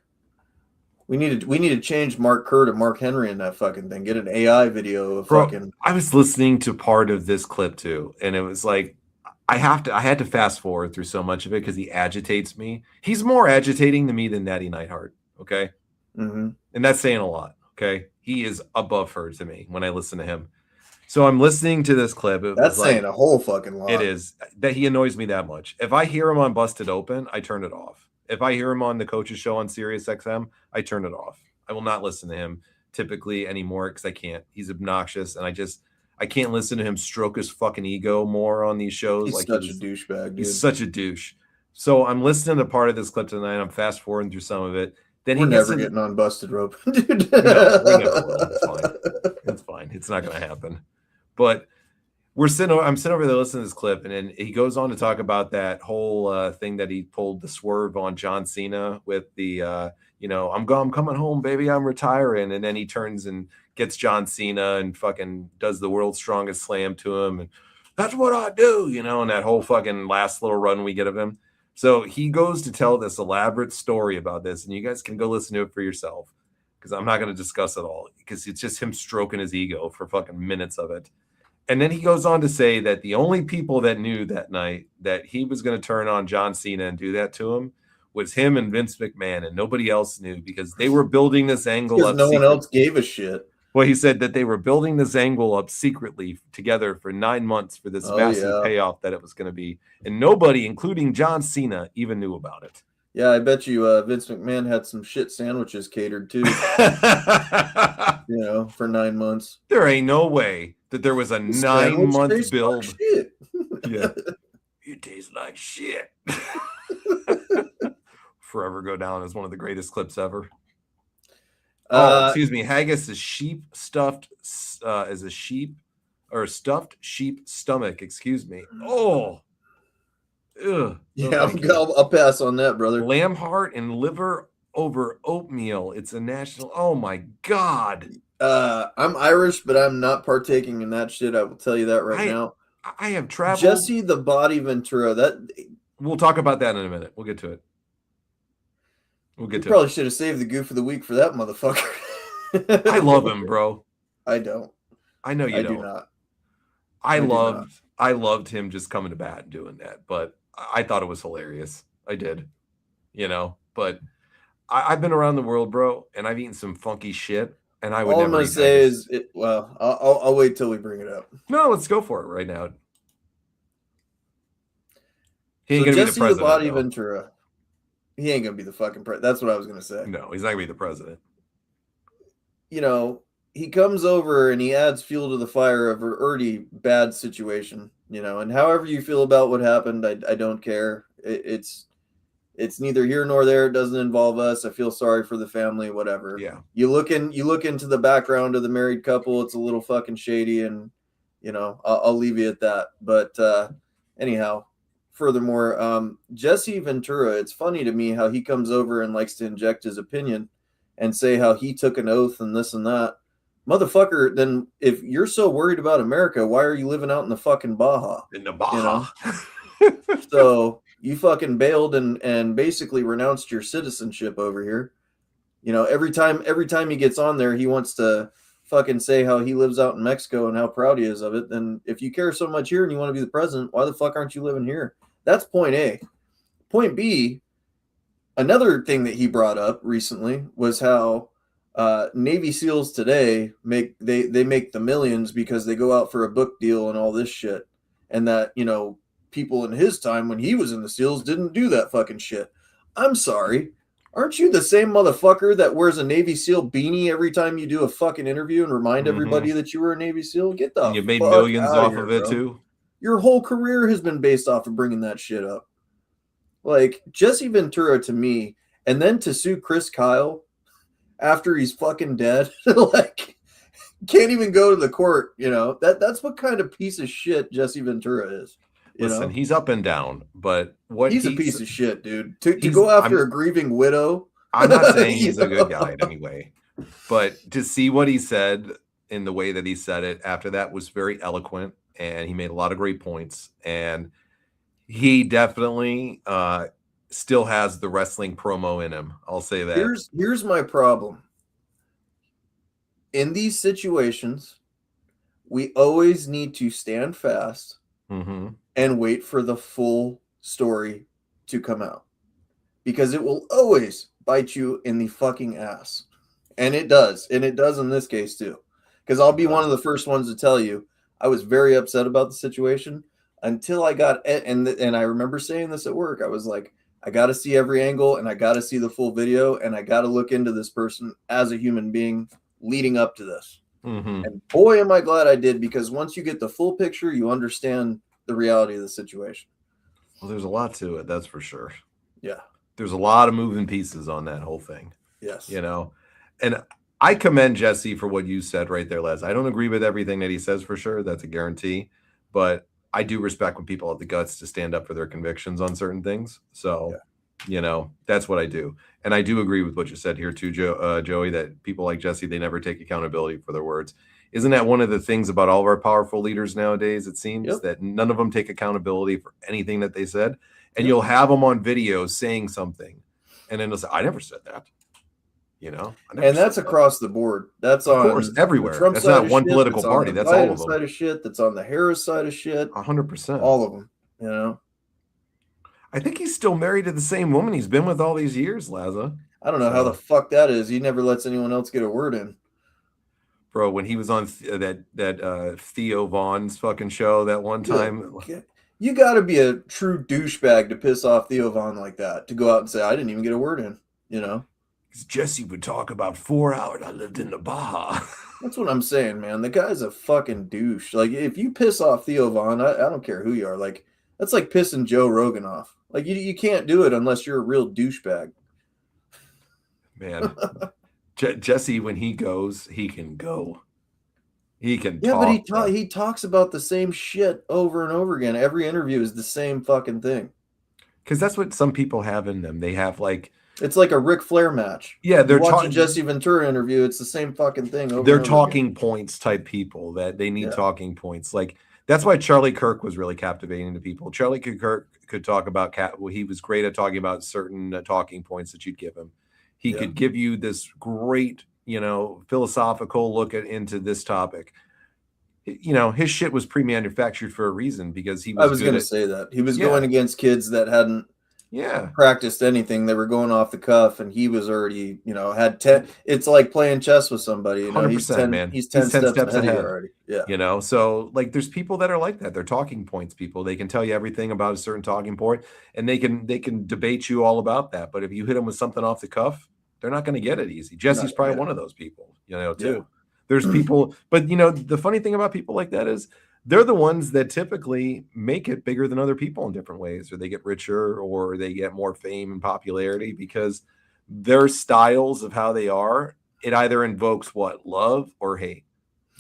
We need to change Mark Kerr to Mark Henry in that fucking thing. Get an AI video of fucking.
I was listening to part of this clip too, and it was like I had to fast forward through so much of it because he agitates me. He's more agitating to me than Natty Neidhart. Okay, and that's saying a lot. Okay, he is above her to me when I listen to him. So I'm listening to this clip.
That's saying a whole fucking lot.
It is that he annoys me that much. If I hear him on Busted Open, I turn it off. If I hear him on the Coach's Show on Sirius XM, I turn it off. I will not listen to him typically anymore because I can't. He's obnoxious, and I can't listen to him stroke his fucking ego more on these shows.
He's such a douchebag, dude.
He's such a douche. So I'm listening to part of this clip tonight. I'm fast forwarding through some of it. Then
we're never getting on Busted Rope, dude.
No, we never will. It's fine. It's fine. It's not going to happen. But I'm sitting over there listening to this clip, and then he goes on to talk about that whole thing that he pulled the swerve on John Cena with the, I'm coming home, baby, I'm retiring. And then he turns and gets John Cena and fucking does the world's strongest slam to him. And that's what I do, and that whole fucking last little run we get of him. So he goes to tell this elaborate story about this, and you guys can go listen to it for yourself because I'm not going to discuss it all because it's just him stroking his ego for fucking minutes of it. And then he goes on to say that the only people that knew that night that he was going to turn on John Cena and do that to him was him and Vince McMahon, and nobody else knew because they were building this angle up.
No one else gave a shit.
Well, he said that they were building this angle up secretly together for 9 months for this massive payoff that it was going to be. And nobody, including John Cena, even knew about it.
Yeah, I bet you Vince McMahon had some shit sandwiches catered too. For 9 months.
There ain't no way that there was a 9-month build.
Like shit.
Yeah. You taste like shit. Forever go down as one of the greatest clips ever. Excuse me. Haggis is stuffed sheep stomach. Excuse me. Oh. Ugh.
Yeah, I'll pass on that, brother.
Lamb heart and liver over oatmeal. It's a national. Oh my God.
I'm Irish, but I'm not partaking in that shit. I will tell you that right now.
I have traveled.
Jesse the Body Ventura.
We'll talk about that in a minute. We'll get to it.
Probably should have saved the Goof of the Week for that motherfucker.
I love him, bro.
I don't.
I know you don't.
Do not.
I loved him just coming to bat and doing that, but I thought it was hilarious. I did, but I've been around the world, bro, and I've eaten some funky shit, and I would
all
never.
I'm gonna say is, I'll wait till we bring it up.
No, let's go for it right now. He ain't
so
gonna
Jesse
be the president.
The Body Ventura. He ain't gonna be the fucking president. That's what I was gonna say.
No, he's not gonna be the president.
He comes over and he adds fuel to the fire of an already bad situation, and however you feel about what happened, I don't care. It's neither here nor there. It doesn't involve us. I feel sorry for the family, whatever.
Yeah.
You look into the background of the married couple. It's a little fucking shady. And I'll leave you at that. But anyhow, furthermore, Jesse Ventura, it's funny to me how he comes over and likes to inject his opinion and say how he took an oath and this and that. Motherfucker, then if you're so worried about America, why are you living out in the fucking Baja?
In the Baja.
So you fucking bailed and basically renounced your citizenship over here. Every time he gets on there, he wants to fucking say how he lives out in Mexico and how proud he is of it. Then if you care so much here and you want to be the president, why the fuck aren't you living here? That's point A. Point B, another thing that he brought up recently was how Navy SEALs today make the millions because they go out for a book deal and all this shit. And that, people in his time when he was in the SEALs didn't do that fucking shit. I'm sorry. Aren't you the same motherfucker that wears a Navy SEAL beanie every time you do a fucking interview and remind everybody that you were a Navy SEAL? Get the
and you made
fuck
millions off
here,
of it
bro.
too.
Your whole career has been based off of bringing that shit up. Like Jesse Ventura to me, and then to sue Chris Kyle after he's fucking dead, like can't even go to the court. That's what kind of piece of shit Jesse Ventura is.
Listen, he's up and down, but
he's a piece of shit, dude. To go after a grieving widow.
I'm not saying he's a good guy in any way, but to see what he said in the way that he said it after that was very eloquent, and he made a lot of great points, and he definitely still has the wrestling promo in him. I'll say that.
Here's my problem. In these situations, we always need to stand fast and wait for the full story to come out, because it will always bite you in the fucking ass. And it does. And it does in this case too. Because I'll be one of the first ones to tell you, I was very upset about the situation until I got, and I remember saying this at work. I was like, I got to see every angle and I got to see the full video and I got to look into this person as a human being leading up to this. And boy, am I glad I did, because once you get the full picture, you understand the reality of the situation.
Well, there's a lot to it. That's for sure.
Yeah.
There's a lot of moving pieces on that whole thing.
Yes.
And I commend Jesse for what you said right there, Les. I don't agree with everything that he says for sure. That's a guarantee. But I do respect when people have the guts to stand up for their convictions on certain things. So, that's what I do. And I do agree with what you said here too, Joey, that people like Jesse, they never take accountability for their words. Isn't that one of the things about all of our powerful leaders nowadays? It seems that none of them take accountability for anything that they said. And you'll have them on video saying something. And then they'll say, I never said that.
And that's across the board. That's on,
of course, everywhere.
That's
not one political party. That's all of them.
Side of shit. That's on the Harris side of shit.
100%.
All of them.
I think he's still married to the same woman he's been with all these years, Laza.
I don't know how the fuck that is. He never lets anyone else get a word in.
Bro, when he was on that Theo Vaughn's fucking show that one time.
You got to be a true douchebag to piss off Theo Vaughn like that, to go out and say, I didn't even get a word in,
Because Jesse would talk about 4 hours. I lived in the Baja.
That's what I'm saying, man. The guy's a fucking douche. Like, if you piss off Theo Vaughn, I don't care who you are. Like, that's like pissing Joe Rogan off. Like, you can't do it unless you're a real douchebag.
Man, Jesse, when he goes, he can go. He can talk.
But he talks about the same shit over and over again. Every interview is the same fucking thing.
Because that's what some people have in them. They have like...
It's like a Ric Flair match.
Yeah, they're
watching Jesse Ventura interview. It's the same fucking thing.
They're talking points type people that they need talking points. Like, that's why Charlie Kirk was really captivating to people. Charlie Kirk could talk about he was great at talking about certain talking points that you'd give him. He could give you this great, philosophical look into this topic. His shit was pre-manufactured for a reason, because he was.
I was going to say that he was going against kids that hadn't practiced anything. They were going off the cuff, and he was already, had 10. It's like playing chess with somebody.
100%, man.
He's 10 steps ahead already. Yeah.
So like there's people that are like that. They're talking points people. They can tell you everything about a certain talking point, and they can debate you all about that. But if you hit them with something off the cuff, they're not going to get it easy. Jesse's probably one of those people, too. Yeah. There's people, but the funny thing about people like that is they're the ones that typically make it bigger than other people in different ways, or they get richer, or they get more fame and popularity, because their styles of how they are, it either invokes love or hate.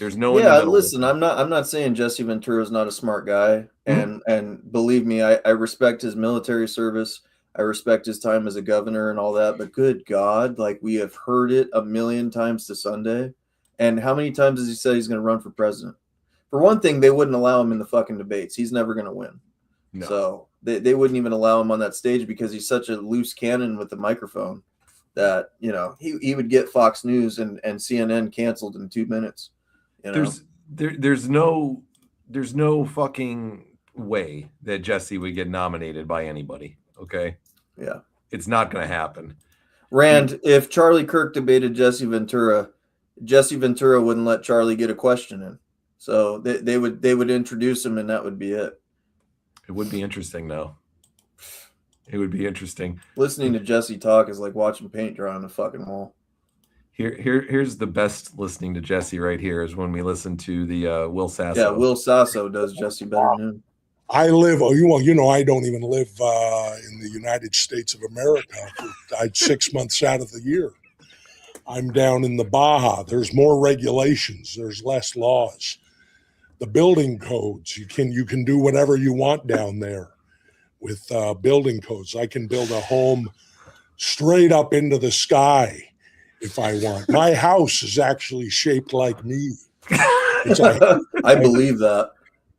There's no in the
Yeah,
middle.
listen, I'm not saying Jesse Ventura is not a smart guy, and believe me, I respect his military service. I respect his time as a governor and all that, but good God, like we have heard it a million times to Sunday. And how many times has he said he's going to run for president? For one thing, they wouldn't allow him in the fucking debates. He's never going to win.
No.
So they wouldn't even allow him on that stage because he's such a loose cannon with the microphone that, you know, he would get Fox News and CNN canceled in 2 minutes. You know?
There's no fucking way that Jesse would get nominated by anybody. Okay.
Yeah.
It's not going to happen.
Rand, if Charlie Kirk debated Jesse Ventura wouldn't let Charlie get a question in. So they would introduce him and that would be it.
It would be interesting though. It would be interesting.
Listening to Jesse talk is like watching paint dry on the fucking wall.
Here's the best listening to Jesse right here is when we listen to the Will Sasso.
Yeah, Will Sasso does Jesse better than him.
I live, I don't even live in the United States of America. I'm 6 months out of the year. I'm down in the Baja. There's more regulations. There's less laws. The building codes, you can do whatever you want down there with building codes. I can build a home straight up into the sky if I want. My house is actually shaped like me.
I believe that.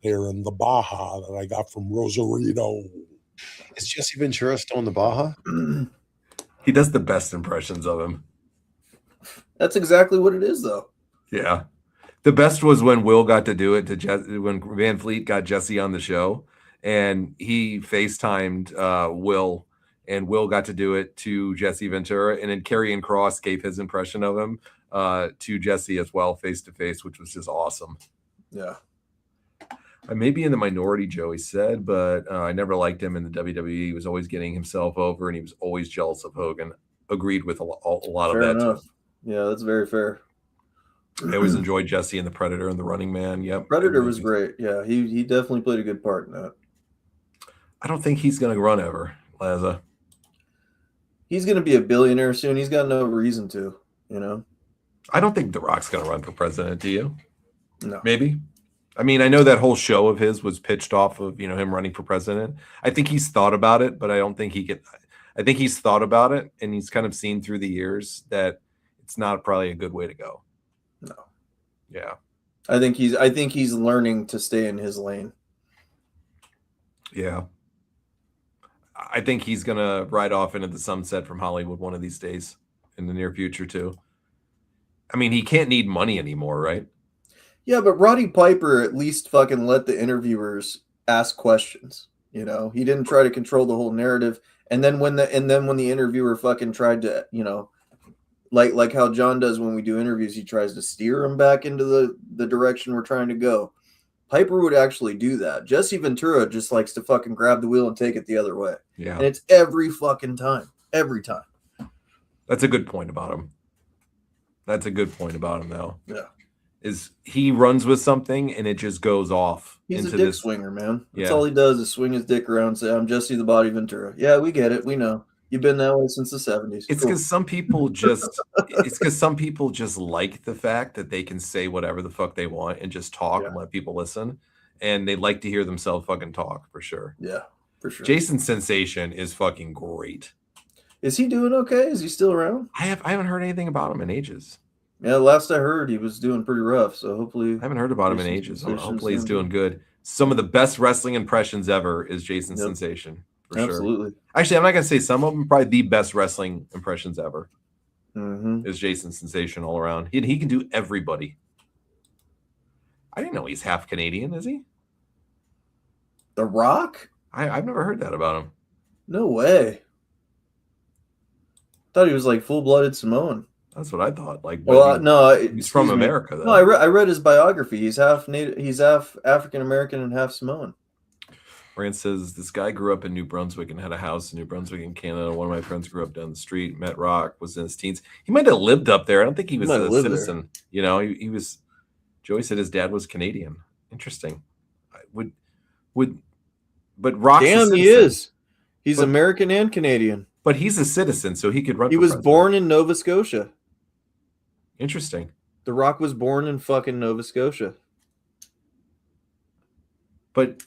There in the Baja that I got from Rosarito.
Is Jesse Ventura still in the Baja?
He does the best impressions of him.
That's exactly what it is, though.
Yeah. The best was when Will got to do it when Van Fleet got Jesse on the show and he FaceTimed Will and Will got to do it to Jesse Ventura. And then Karrion Kross gave his impression of him to Jesse as well, face to face, which was just awesome.
Yeah.
I may be in the minority, Joey said, but I never liked him in the WWE. He was always getting himself over, and he was always jealous of Hogan. Agreed with a lot
Fair
of that.
Enough. Yeah, that's very fair.
I always enjoyed Jesse and the Predator and the Running Man. Yep,
Predator was great. Yeah, he definitely played a good part in that.
I don't think he's going to run ever, Laza.
He's going to be a billionaire soon. He's got no reason to, you know.
I don't think The Rock's going to run for president. Do you?
No.
Maybe. I mean, I know that whole show of his was pitched off of, him running for president. I think he's thought about it, but I don't think he can. I think he's thought about it, and he's kind of seen through the years that it's not probably a good way to go.
No.
Yeah.
I think he's learning to stay in his lane.
Yeah. I think he's going to ride off into the sunset from Hollywood one of these days in the near future too. I mean, he can't need money anymore, right?
Yeah, but Roddy Piper at least fucking let the interviewers ask questions. You know, he didn't try to control the whole narrative. And then when the interviewer fucking tried to, like how John does when we do interviews, he tries to steer him back into the direction we're trying to go. Piper would actually do that. Jesse Ventura just likes to fucking grab the wheel and take it the other way.
Yeah.
And it's every fucking time. Every time.
That's a good point about him. That's a good point about him, though.
Yeah.
Is he runs with something and it just goes off.
He's
into
a dick
this
swinger, man. That's
Yeah.
all he does is swing his dick around and say, I'm Jesse the Body Ventura. Yeah, we get it. We know. You've been that way since the 70s.
It's
Cool.
because some people just like the fact that they can say whatever the fuck they want and just talk and let people listen. And they like to hear themselves fucking talk for sure.
Yeah, for sure.
Jason Sensation is fucking great.
Is he doing okay? Is he still around?
I haven't heard anything about him in ages.
Yeah, last I heard, he was doing pretty rough. So hopefully,
I haven't heard about him in
Jason
ages.
Sensation's
Hopefully he's
doing
doing good. Some of the best wrestling impressions ever is Jason Sensation. For
absolutely.
Sure. Actually, I'm not gonna say some of them. Probably the best wrestling impressions ever is Jason Sensation all around. He can do everybody. I didn't know he's half Canadian. Is he?
The Rock?
I've never heard that about him.
No way. Thought he was like full-blooded Samoan.
That's what I thought. Like,
well, no,
he's from America. Though.
No, I read his biography. He's half Native. He's half African American and half Samoan.
Rand says this guy grew up in New Brunswick and had a house in New Brunswick in Canada. One of my friends grew up down the street. Met Rock, was in his teens. He might have lived up there. I don't think he was a citizen. There. He was. Joey said his dad was Canadian. Interesting. But Rock's
damn, he is. He's American and Canadian.
But he's a citizen, so he could run.
He was born in Nova Scotia.
Interesting.
The Rock was born in fucking Nova Scotia.
But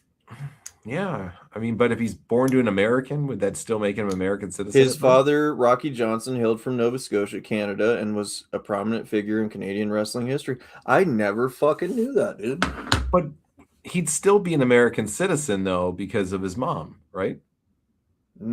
yeah, I mean, but if he's born to an American, would that still make him an American citizen?
His father, Rocky Johnson, hailed from Nova Scotia, Canada, and was a prominent figure in Canadian wrestling history. I never fucking knew that, dude.
But he'd still be an American citizen, though, because of his mom, right? Because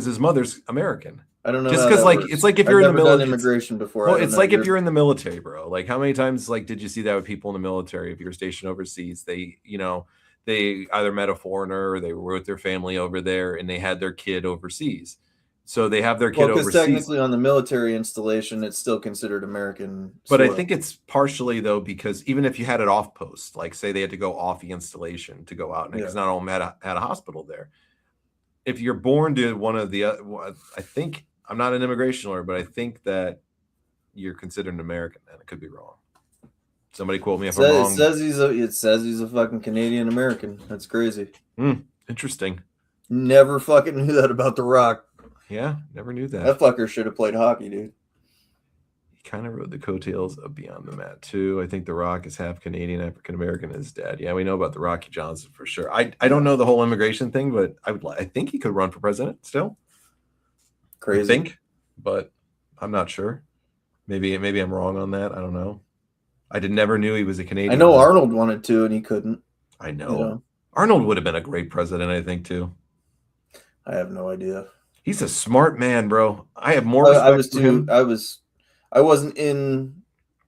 his mother's American.
I don't know.
Just because, like, it's like if you're in the military,
immigration before.
Well, it's like if you're in the military, bro. Like, how many times, like, did you see that with people in the military? If you're stationed overseas, they, you know, they either met a foreigner or they were with their family over there, and they had their kid overseas. So they have their kid overseas.
Because technically, on the military installation, it's still considered American.
But I think it's partially though because even if you had it off post, like say they had to go off the installation to go out, because not all men had a hospital there. If you're born to one of the, I think. I'm not an immigration lawyer, but I think that you're considered an American, and it could be wrong. Somebody quote me if I'm wrong.
It says he's a fucking Canadian American. That's crazy.
Interesting.
Never fucking knew that about The Rock.
Yeah, never knew that.
That fucker should have played hockey, dude.
He kind of rode the coattails of Beyond the Mat too. I think The Rock is half Canadian, African American. His dad. Yeah, we know about the Rocky Johnson for sure. I don't know the whole immigration thing, but I think he could run for president still.
Crazy.
I think, but I'm not sure. Maybe I'm wrong on that. I don't know. I never knew he was a Canadian.
I know Arnold wanted to, and he couldn't.
I know. Arnold would have been a great president, I think, too.
I have no idea.
He's a smart man, bro. I have more respect for him.
I wasn't in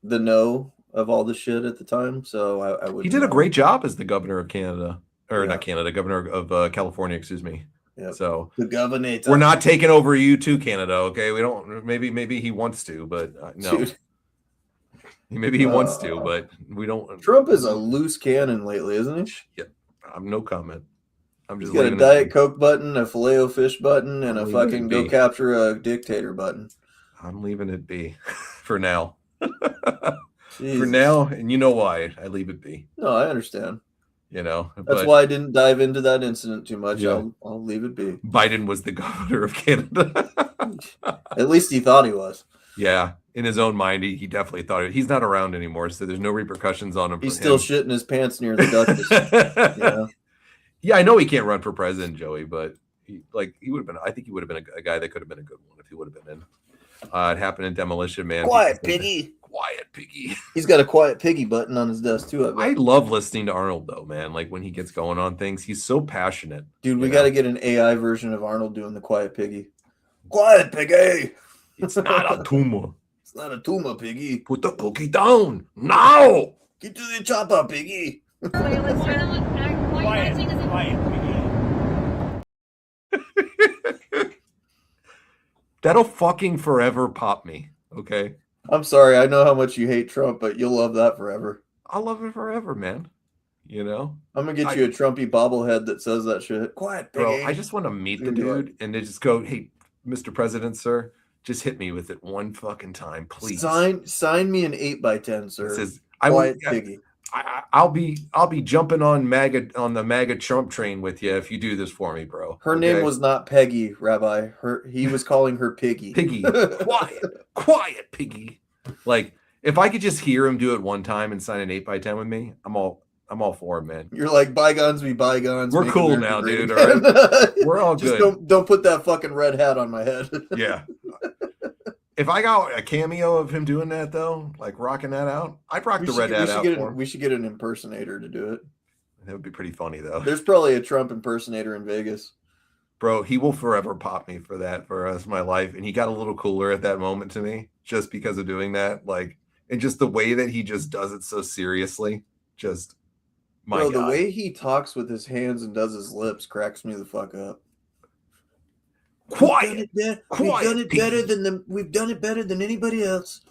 the know of all the shit at the time, so I wouldn't.
He did a great job as the governor of Canada, or not Canada, governor of California, excuse me.
Yep.
So
the governor.
We're not taking over you too, Canada. Okay, we don't. Maybe he wants to, but no. Dude. Maybe he wants to, but we don't.
Trump is a loose cannon lately, isn't he?
Yeah, I'm no comment. I'm just.
He's got a Diet Coke button, a Filet-O-Fish button, and a fucking go capture a dictator button.
I'm leaving it be for now. For now, and you know why I leave it be.
No, I understand.
You know,
that's why I didn't dive into that incident too much. Yeah. I'll leave it be.
Biden was the governor of Canada.
At least he thought he was.
Yeah, in his own mind, he definitely thought it. He's not around anymore, so there's no repercussions on him.
He's still shitting his pants near the Duchess. Yeah.
Yeah, I know he can't run for president, Joey, but he would have been. I think he would have been a guy that could have been a good one if he would have been in. It happened in Demolition Man.
Quiet piggy.
Quiet piggy.
He's got a quiet piggy button on his desk too.
I love listening to Arnold though, man. Like when he gets going on things, he's so passionate.
Dude, we got to get an AI version of Arnold doing the quiet piggy. Quiet piggy.
It's not a tumor.
It's not a tumor, piggy.
Put the cookie down now.
Get to the chopper, piggy.
Quiet, piggy.
That'll fucking forever pop me. Okay.
I'm sorry. I know how much you hate Trump, but you'll love that forever.
I'll love it forever, man. You know?
I'm going to get you a Trumpy bobblehead that says that shit. Quiet, piggy.
Bro, I just want to meet the dude and they just go, hey, Mr. President, sir, just hit me with it one fucking time, please.
Sign me an 8x10, sir.
It says,
quiet, piggy.
I'll be jumping on the MAGA Trump train with you if you do this for me, bro.
Her name was not Peggy, Rabbi. He was calling her Piggy.
Piggy. Quiet, Piggy. Like if I could just hear him do it one time and sign an 8x10 with me, I'm all for it, man.
You're like bygones be bygones.
We're cool now, dude. All right? We're all
just
good.
Don't put that fucking red hat on my head.
Yeah. If I got a cameo of him doing that though, like rocking that out, I'd rock the red hat out for him.
We should get an impersonator to do it.
That would be pretty funny though.
There's probably a Trump impersonator in Vegas.
Bro, he will forever pop me for that for the rest of my life. And he got a little cooler at that moment to me just because of doing that. Like, and just the way that he just does it so seriously. Just my God.
The way he talks with his hands and does his lips cracks me the fuck up.
Quiet.
We've done it better than anybody else.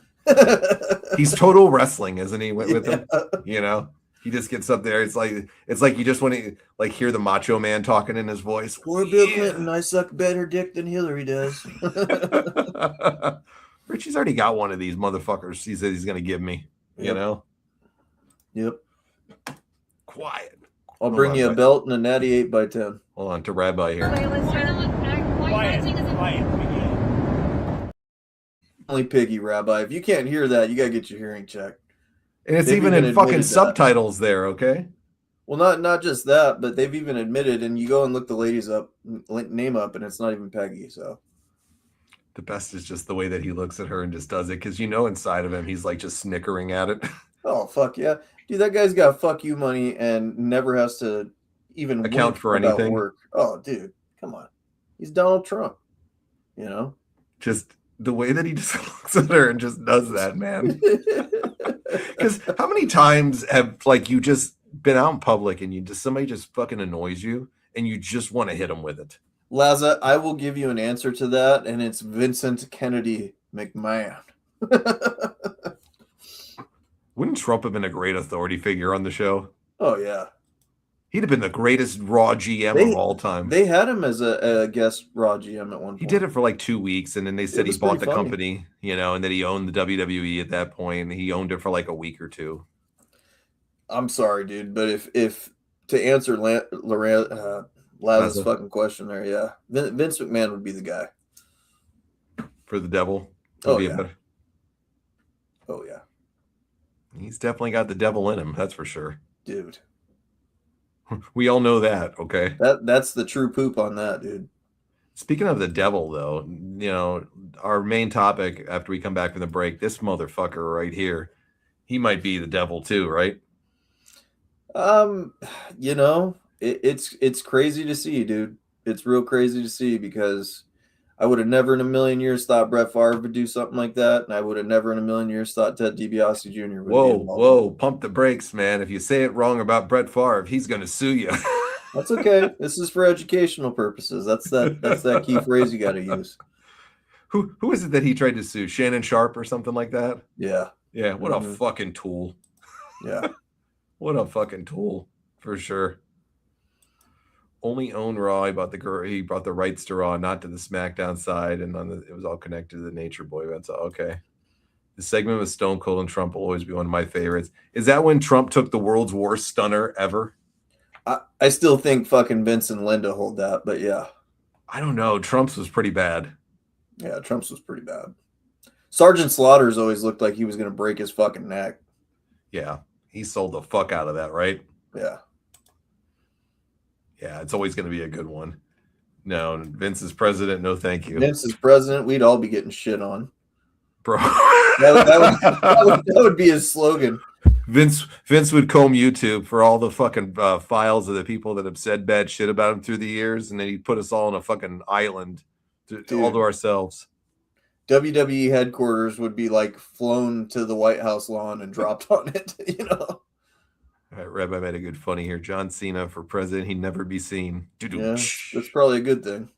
He's total wrestling, isn't he? With him, you know, he just gets up there. It's like you just want to like hear the Macho Man talking in his voice.
Poor Bill Clinton, I suck better dick than Hillary does.
Richie's already got one of these motherfuckers. He said he's going to give me. You know.
Yep.
Quiet.
I'll bring you a belt and a natty 8x10.
Hold on to Rabbi here.
Quiet, piggy.
extremely picky, Rabbi. If you can't hear that, you gotta get your hearing checked.
And it's
They've
even
even
in fucking
admitted that.
subtitles there, okay?
Well, not just that, but they've even admitted, and you go and look the lady's name up, and it's not even Peggy. So
The best is just the way that he looks at her and just does it, because inside of him he's like just snickering at it.
oh fuck yeah, dude, that guy's got fuck you money and never has to even
Account
wink
for
about
anything.
work. Oh, dude, come on, he's Donald Trump, you know.
Just the way that he just looks at her and just does that, man. Because how many times have like you just been out in public and somebody just fucking annoys you and you just want to hit them with it?
Laza, I will give you an answer to that, and it's Vincent Kennedy McMahon.
Wouldn't Trump have been a great authority figure on the show?
Oh yeah,
He'd have been the greatest Raw GM of all time.
They had him as a guest Raw GM at one point.
He did it for like 2 weeks, and then they said he
was
bought
pretty
the
funny.
company, and that he owned the WWE at that point. He owned it for like a week or two.
I'm sorry, dude, but if to answer Laz's fucking question there, yeah, Vince McMahon would be the guy.
For the devil.
Oh yeah. Oh yeah.
He's definitely got the devil in him, that's for sure.
Dude.
We all know that, okay?
That's the true poop on that, dude.
Speaking of the devil, though, our main topic after we come back from the break, this motherfucker right here, he might be the devil too, right?
It's crazy to see, dude. It's real crazy to see, because I would have never in a million years thought Brett Favre would do something like that, and I would have never in a million years thought Ted DiBiase Jr. would.
Whoa, pump the brakes, man. If you say it wrong about Brett Favre, he's going to sue you.
That's okay. This is for educational purposes. That's that key phrase you got to use.
Who is it that he tried to sue? Shannon Sharp or something like that?
Yeah.
Yeah, what a fucking tool.
Yeah.
What a fucking tool, for sure. Only own Raw. He brought the rights to Raw, not to the SmackDown side, and it was all connected to the Nature Boy events. Okay. The segment with Stone Cold and Trump will always be one of my favorites. Is that when Trump took the world's worst stunner ever?
I still think fucking Vince and Linda hold that, but yeah.
I don't know. Trump's was pretty bad.
Yeah, Trump's was pretty bad. Sergeant Slaughter's always looked like he was going to break his fucking neck.
Yeah. He sold the fuck out of that, right?
Yeah.
Yeah, it's always going to be a good one. No, Vince is president. No, thank you.
Vince is president. We'd all be getting shit on.
Bro.
that would be his slogan.
Vince would comb YouTube for all the fucking files of the people that have said bad shit about him through the years, and then he'd put us all on a fucking island all to ourselves.
WWE headquarters would be like flown to the White House lawn and dropped on it,
All right, Rabbi made a good funny here. John Cena for president, he'd never be seen.
Yeah, that's probably a good thing.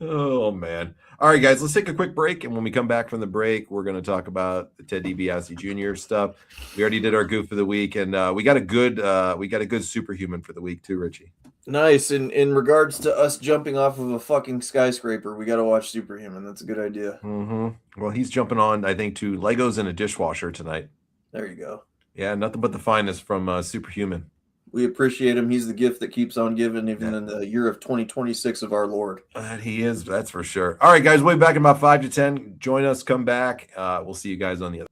Oh, man. All right, guys, let's take a quick break. And when we come back from the break, we're going to talk about the Ted DiBiase Jr. stuff. We already did our goof of the week, and we got a good superhuman for the week too, Richie.
Nice. In regards to us jumping off of a fucking skyscraper, we got to watch Superhuman. That's a good idea.
Mm-hmm. Well, he's jumping on, I think, to Legos and a dishwasher tonight.
There you go.
Yeah, nothing but the finest from Superhuman.
We appreciate him. He's the gift that keeps on giving, even in the year of 2026 of our Lord.
He is, that's for sure. All right, guys, we'll be back in about 5 to 10. Join us, come back. We'll see you guys on the other.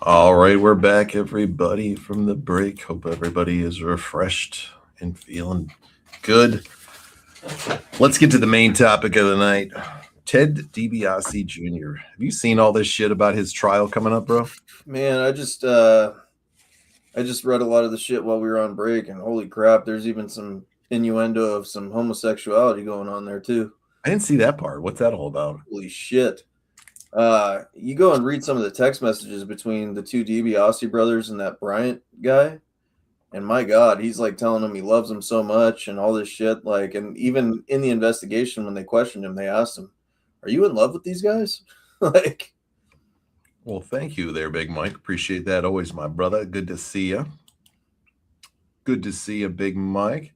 All right, we're back, everybody, from the break. Hope everybody is refreshed and feeling good. Let's get to the main topic of the night. Ted DiBiase Jr. Have you seen all this shit about his trial coming up, bro?
Man, I just read a lot of the shit while we were on break, and holy crap, there's even some innuendo of some homosexuality going on there too.
I didn't see that part. What's that all about?
Holy shit. You go and read some of the text messages between the two DiBiase brothers and that Bryant guy, and my God, he's like telling him he loves him so much and all this shit. Like, and even in the investigation, when they questioned him, they asked him, "Are you in love with these guys?" Like,
well, thank you there, Big Mike. Appreciate that always, my brother. Good to see you. Good to see you, Big Mike.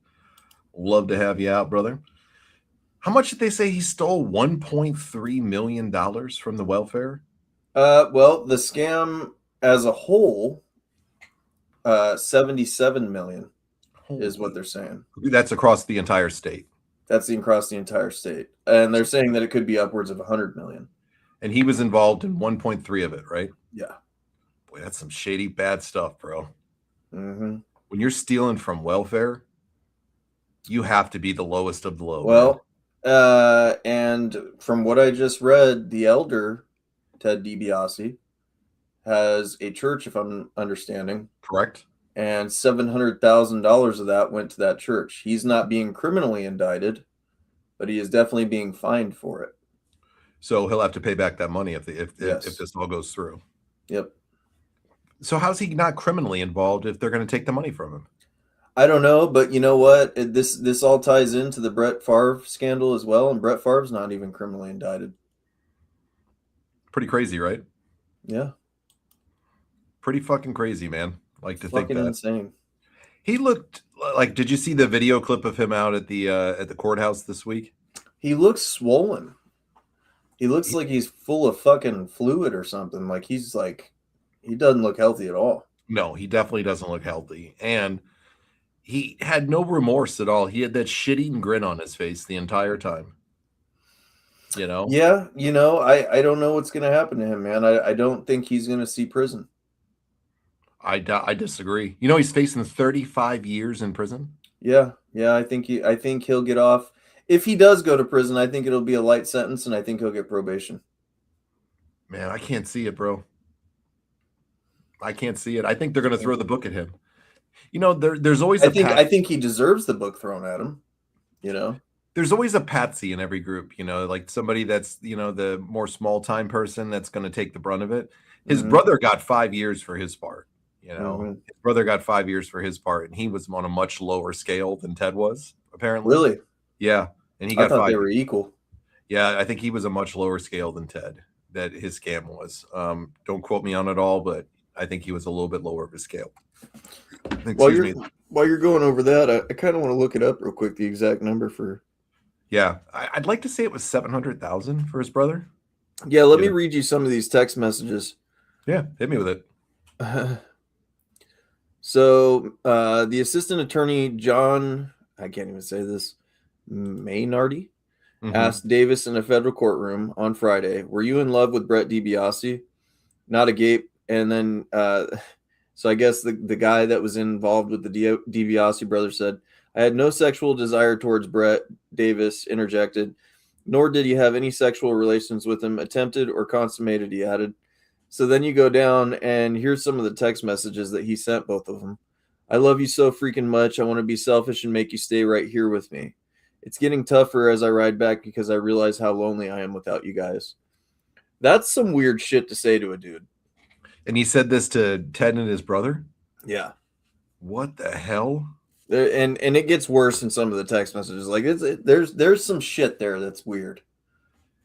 Love to have you out, brother. How much did they say he stole? $1.3 million from the welfare?
well, the scam as a whole, 77 million is what they're saying.
That's across the entire state.
That's across the entire state. And they're saying that it could be upwards of 100 million.
And he was involved in 1.3 of it, right?
Yeah.
Boy, that's some shady, bad stuff, bro.
Mm-hmm.
When you're stealing from welfare, you have to be the lowest of the low.
Well, and from what I just read, the elder, Ted DiBiase, has a church, if I'm understanding.
Correct.
And $700,000 of that went to that church. He's not being criminally indicted, but he is definitely being fined for it.
So he'll have to pay back that money if
Yes.
if this all goes through.
Yep.
So how's he not criminally involved if they're going to take the money from him?
I don't know, but you know what? This all ties into the Brett Favre scandal as well, and Brett Favre's not even criminally indicted.
Pretty crazy, right?
Yeah.
Pretty fucking crazy, man. Like to think
Fucking
that.
insane.
He looked like, did you see the video clip of him out at the courthouse this week?
He looks swollen. He looks like he's full of fucking fluid or something. Like he doesn't look healthy at all.
No, he definitely doesn't look healthy. And he had no remorse at all. He had that shit-eating grin on his face the entire time. You know?
Yeah, I don't know what's going to happen to him, man. I don't think he's going to see prison.
I disagree. You know, he's facing 35 years in prison.
Yeah, I think he'll get off. If he does go to prison, I think it'll be a light sentence, and I think he'll get probation.
Man, I can't see it, bro. I can't see it. I think they're going to throw the book at him. You know, there's always
I think he deserves the book thrown at him. You know,
there's always a patsy in every group. You know, like somebody that's the more small time person that's going to take the brunt of it. His brother got 5 years for his part. You know, his brother got 5 years for his part, and he was on a much lower scale than Ted was. Apparently,
really.
Yeah, and he got 5
they were equal.
Yeah, I think he was a much lower scale than Ted. That his scam was. Don't quote me on it all, but I think he was a little bit lower of a scale.
While you're going over that, I kind of want to look it up real quick. The exact number for.
Yeah, I'd like to say it was 700,000 for his brother.
Yeah, let me read you some of these text messages.
Yeah, hit me with it.
So the assistant attorney, John, I can't even say this, Maynardi, asked Davis in a federal courtroom on Friday, "Were you in love with Brett DiBiase?" Not a gape. And then, so I guess the guy that was involved with the DiBiase brother said, "I had no sexual desire towards Brett." Davis interjected, "Nor did he have any sexual relations with him, attempted or consummated," he added. So then you go down, and here's some of the text messages that he sent both of them. "I love you so freaking much. I want to be selfish and make you stay right here with me. It's getting tougher as I ride back because I realize how lonely I am without you guys." That's some weird shit to say to a dude.
And he said this to Ted and his brother?
Yeah.
What the hell?
And it gets worse in some of the text messages. Like there's some shit there that's weird.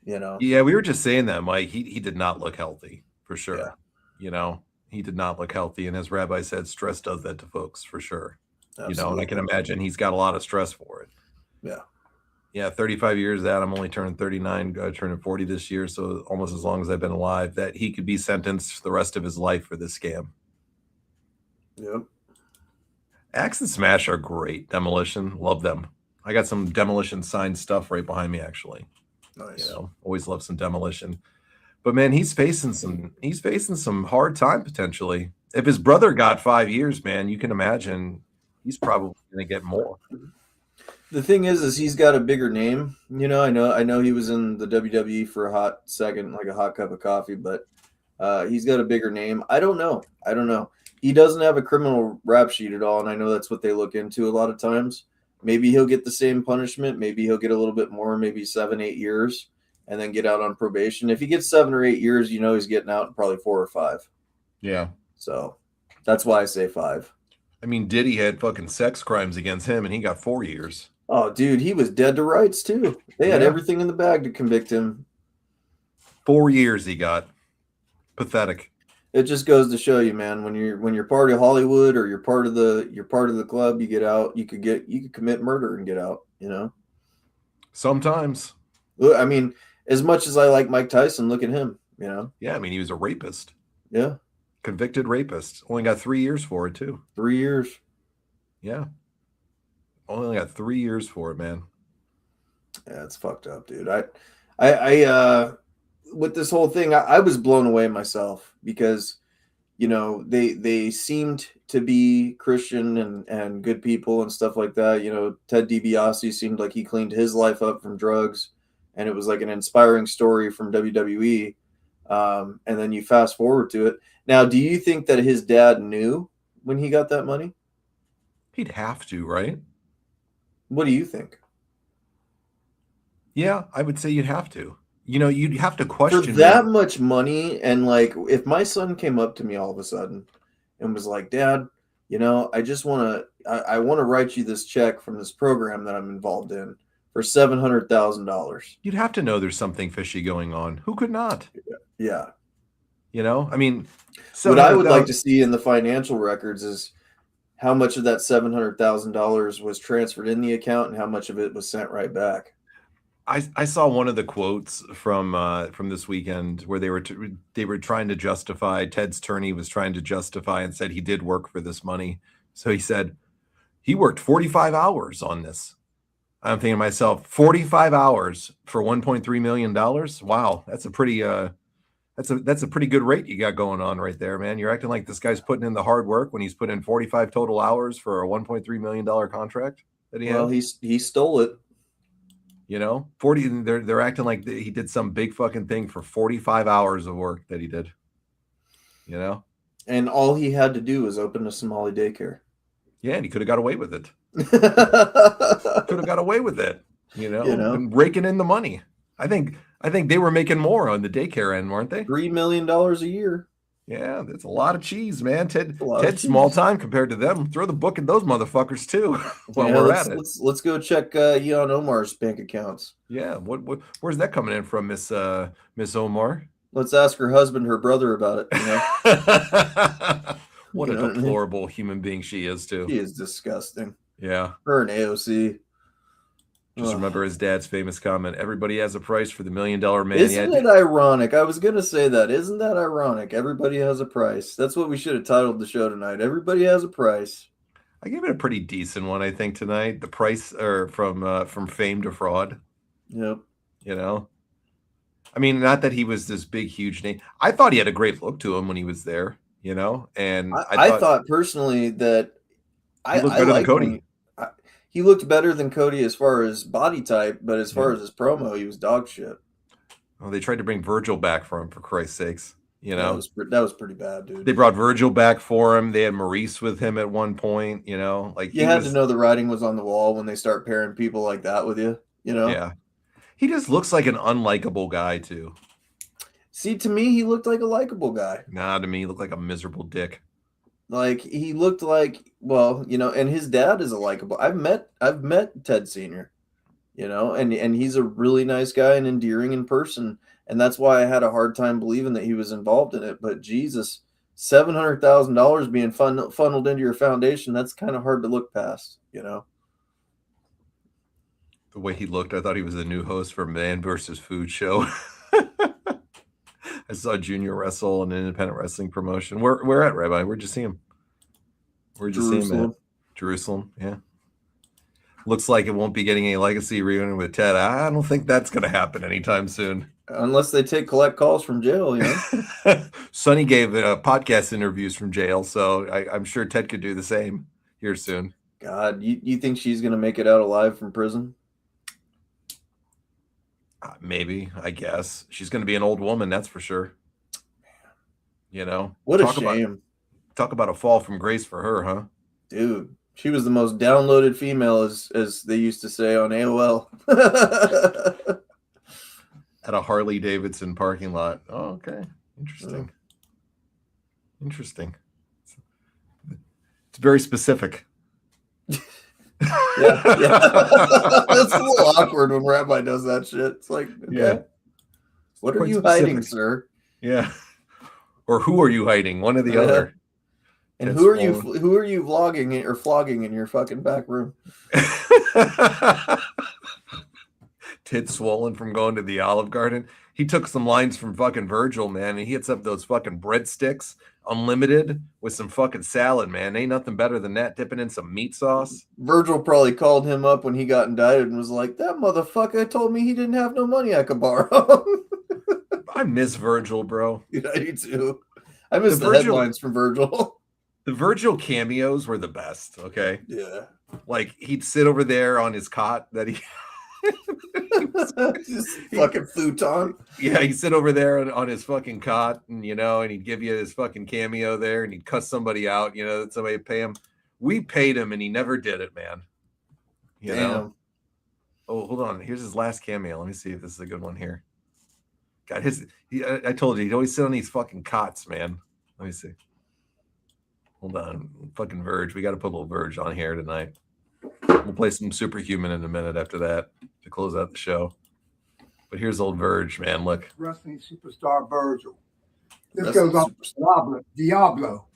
You know?
Yeah, we were just saying that, Mike. He did not look healthy, for sure.
Yeah.
You know, he did not look healthy. And as Rabbi said, stress does that to folks, for sure. Absolutely. You know, and I can imagine he's got a lot of stress for it.
Yeah.
Yeah, 35 years that I'm only turning 39, turning 40 this year, so almost as long as I've been alive, that he could be sentenced the rest of his life for this scam.
Yep.
Axe and Smash are great. Demolition, love them. I got some Demolition signed stuff right behind me, actually.
Nice.
You know, always love some Demolition. But man, he's facing some hard time potentially. If his brother got 5 years, man, you can imagine he's probably going to get more.
The thing is he's got a bigger name. I know he was in the WWE for a hot second, like a hot cup of coffee, but he's got a bigger name. I don't know. He doesn't have a criminal rap sheet at all, and I know that's what they look into a lot of times. Maybe he'll get the same punishment. Maybe he'll get a little bit more, maybe 7-8 years, and then get out on probation. If he gets 7 or 8 years, he's getting out in probably 4 or 5.
Yeah.
So that's why I say 5.
I mean, Diddy had fucking sex crimes against him, and he got 4 years.
Oh, dude, he was dead to rights too. They had everything in the bag to convict him.
4 years he got. Pathetic.
It just goes to show you, man, when you're part of Hollywood or you're part of the club, you get out, you could commit murder and get out,
Sometimes.
I mean, as much as I like Mike Tyson, look at him,
Yeah, I mean, he was a rapist.
Yeah.
Convicted rapist. Only got 3 years for it, too.
3 years.
Yeah. Only got 3 years for it, man.
Yeah, it's fucked up, dude. I with this whole thing, I was blown away myself because, they seemed to be Christian and good people and stuff like that. Ted DiBiase seemed like he cleaned his life up from drugs, and it was like an inspiring story from WWE. And then you fast forward to it. Now, do you think that his dad knew when he got that money?
He'd have to, right?
What do you think?
Yeah, I would say you'd have to. You'd have to question
for that much money. And like, if my son came up to me all of a sudden and was like, Dad, I just want to write you this check from this program that I'm involved in for $700,000.
You'd have to know there's something fishy going on. Who could not?
Yeah.
I mean,
what I would like to see in the financial records is how much of that $700,000 was transferred in the account and how much of it was sent right back.
I saw one of the quotes from this weekend where they were trying to justify, Ted's attorney was trying to justify and said he did work for this money. So he said he worked 45 hours on this. I'm thinking to myself, 45 hours for $1.3 million. Wow, that's a pretty that's a pretty good rate you got going on right there, man. You're acting like this guy's putting in the hard work when he's put in 45 total hours for a $1.3 million contract that he had.
Well, he stole it.
40. They're acting like he did some big fucking thing for 45 hours of work that he did.
And all he had to do was open a Somali daycare.
Yeah, and he could have got away with it. Could have got away with it. And raking in the money. I think they were making more on the daycare end, weren't they?
$3 million a year.
Yeah, that's a lot of cheese, man. Ted's small time compared to them. Throw the book at those motherfuckers too. While we're at it.
Let's go check Yon Omar's bank accounts.
Yeah, where's that coming in from, Miss Omar?
Let's ask her husband, her brother about it.
What a deplorable human being she is too.
She is disgusting.
Yeah.
Her and AOC.
Just remember his dad's famous comment, everybody has a price for the $1 million man.
Isn't it ironic? I was going to say that. Isn't that ironic? Everybody has a price. That's what we should have titled the show tonight. Everybody has a price.
I gave it a pretty decent one, I think, tonight. The price from fame to fraud.
Yep.
I mean, not that he was this big, huge name. I thought he had a great look to him when he was there, and
I thought personally that
he looked better than Cody.
He looked better than Cody as far as body type, but as far as his promo, he was dog shit.
Well, they tried to bring Virgil back for him, for Christ's sakes.
That was pretty bad, dude.
They brought Virgil back for him. They had Maurice with him at one point. Like
you had to know the writing was on the wall when they start pairing people like that with you.
Yeah, he just looks like an unlikable guy too.
See, to me, he looked like a likable guy.
Nah, to me, he looked like a miserable dick.
Like he looked like, and his dad is a likable. I've met Ted Sr. And he's a really nice guy and endearing in person, and that's why I had a hard time believing that he was involved in it. But Jesus, $700,000 being funneled into your foundation, that's kind of hard to look past,
The way he looked, I thought he was the new host for Man vs. Food show. I saw Junior wrestle an independent wrestling promotion. Where at, Rabbi? Where'd you see him? Where'd you see him at? Jerusalem, yeah. Looks like it won't be getting a legacy reunion with Ted. I don't think that's going to happen anytime soon.
Unless they collect calls from jail, you know.
Sonny gave podcast interviews from jail, so I'm sure Ted could do the same here soon.
God, you think she's gonna make it out alive from prison?
Maybe, I guess. She's going to be an old woman, that's for sure. You know?
What a shame.
Talk about a fall from grace for her, huh?
Dude, she was the most downloaded female, as they used to say on AOL.
At a Harley Davidson parking lot. Oh, okay. Interesting. Interesting. It's very specific.
Yeah. That's a little awkward when Rabbi does that shit. It's like, okay,
yeah.
What are you hiding, sir?
Yeah. Or who are you hiding? One or the other.
And who are you vlogging or flogging in your fucking back room?
Ted swollen from going to the Olive Garden. He took some lines from fucking Virgil, man, and he hits up those fucking breadsticks, unlimited, with some fucking salad, man. Ain't nothing better than that, dipping in some meat sauce.
Virgil probably called him up when he got indicted and was like, that motherfucker told me he didn't have no money I could borrow.
I miss Virgil, bro.
Yeah, I do too. I miss the headlines from Virgil.
The Virgil cameos were the best, okay?
Yeah.
Like, he'd sit over there on his cot that he...
Just fucking futon.
Yeah, he'd sit over there on his fucking cot, and and he'd give you his fucking cameo there, and he'd cuss somebody out, that somebody would pay him. We paid him, and he never did it, man. You know? Oh, hold on. Here's his last cameo. Let me see if this is a good one here. God, I told you, he'd always sit on these fucking cots, man. Let me see. Hold on. Fucking Verge. We got to put a little Verge on here tonight. We'll play some Superhuman in a minute after that to close out the show. But here's old Verge, man. Look.
Wrestling superstar Virgil. This goes on. Diablo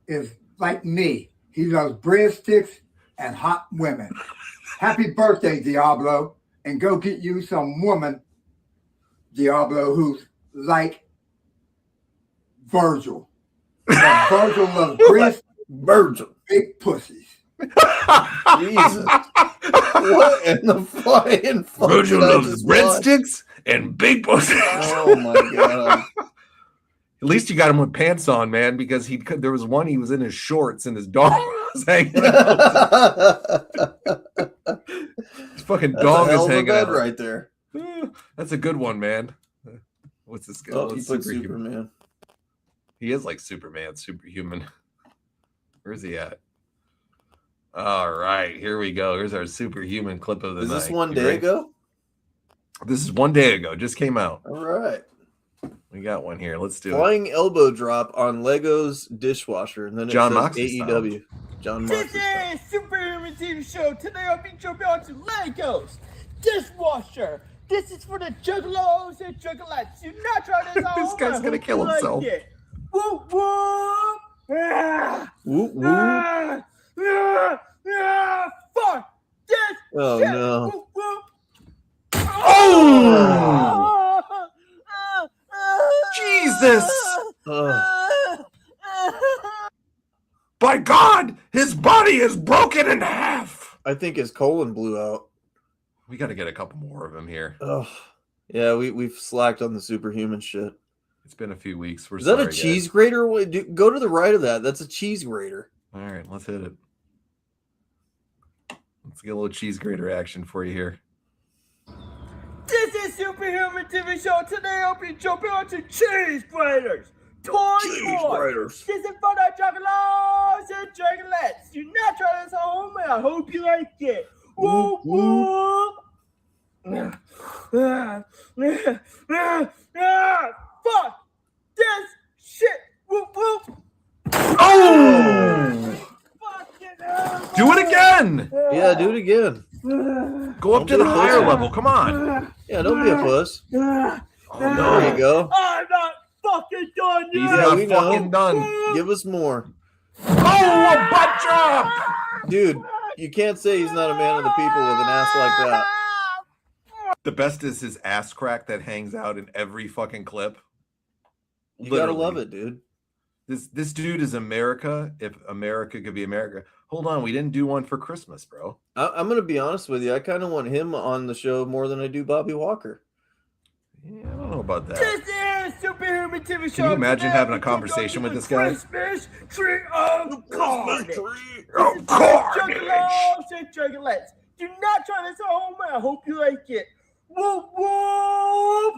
is like me. He loves breadsticks and hot women. Happy birthday, Diablo. And go get you some woman, Diablo, who's like Virgil. Virgil loves
Virgil.
Big pussies.
Jesus. What in the flying fuck?
Virgil loves breadsticks and big pussy.
Oh my god.
At least you got him with pants on, man, because there was one he was in his shorts and his dog was hanging out. His fucking dog is hanging out
right there.
That's a good one, man. What's this guy?
Oh, he put Superman.
He is like Superman, superhuman. Where's he at? All right, here we go. Here's our superhuman clip of the night.
Is this one day ago?
This is 1 day ago. Just came out.
All right.
We got one here. Let's do
Flying elbow drop on Lego's dishwasher. And then it
John
says
Moxley
AEW. John Moxley.
This is Superhuman TV Show. Today I'll be jumping onto Lego's dishwasher. This is for the juggalos and juggalettes. Do not try this at home.
This guy's going to kill himself.
Whoop, whoop.
Whoop, whoop.
Fuck this
Oh,
shit.
no.
Whoop, whoop.
Oh! Jesus! By God, his body is broken in half.
I think his colon blew out.
We got to get a couple more of them here.
Oh, yeah, we've slacked on the superhuman shit.
It's been a few weeks.
Is that a cheese grater? Go to the right of that. That's a cheese grater.
All right, let's hit it. Let's get a little cheese grater action for you here.
This is Superhuman TV Show. Today I'll be jumping onto cheese graters.
Cheese graters.
This is for the juggalos and juggalettes. Do not try this at home, and I hope you like it. Whoop, whoop. Fuck this shit. Whoop, whoop.
Oh! Do it again.
Yeah, do it again.
Go up to the higher level. Come on.
Yeah, don't be a puss.
Oh,
There you go.
I'm not fucking done yet.
He's
Yeah,
not
we
fucking
know.
done.
Give us more.
Oh, a butt drop.
Dude, you can't say he's not a man of the people with an ass like that.
The best is his ass crack that hangs out in every fucking clip.
You gotta love it, dude.
This dude is America. If America could be America. Hold on, we didn't do one for Christmas, bro.
I'm gonna be honest with you. I kind of want him on the show more than I do Bobby Walker.
Yeah, I don't know about that.
This is Superhuman TV Show.
Can you imagine
Today
having a
we jump
conversation
onto
with
the
this guy?
Christmas tree of carnage. This
Oh,
is
carnage!
Juggalos and Juggalettes. Do not try this at home. I hope you like it. Whoop whoop.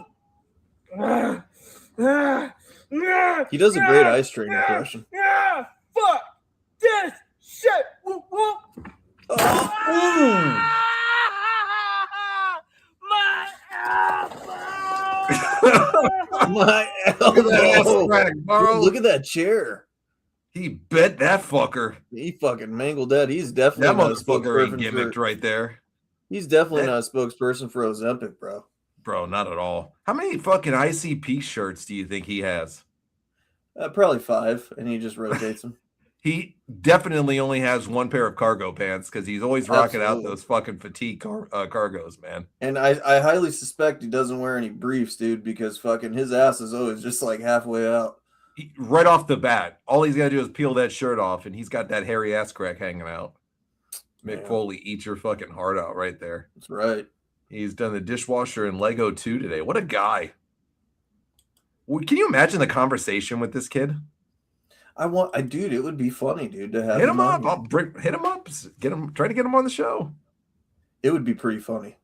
He does a great ice train impression.
Fuck this shit. Whoop whoop. My elbow.
My
Look at that ass
elbow.
crack, bro.
Look at that chair.
He bent that fucker.
He fucking mangled that. He's definitely
That
not a
motherfucker ain't
spokesperson
gimmicked
for.
right there.
He's definitely not a spokesperson for Ozempic, bro.
Bro, not at all. How many fucking ICP shirts do you think he has?
Probably 5, and he just rotates them.
He definitely only has one pair of cargo pants because he's always rocking out
Absolutely.
those fucking fatigue cargos, man.
And I highly suspect he doesn't wear any briefs, dude, because fucking his ass is always just like halfway out.
Right off the bat, all he's got to do is peel that shirt off, and he's got that hairy ass crack hanging out. Mick
Yeah.
Foley, eat your fucking heart out right there.
That's right.
He's done the dishwasher and Lego 2 today. What a guy. Can you imagine the conversation with this kid?
Dude, it would be funny, dude, to have
Hit him up.
on.
Hit him up. Try to get him on the show.
It would be pretty funny.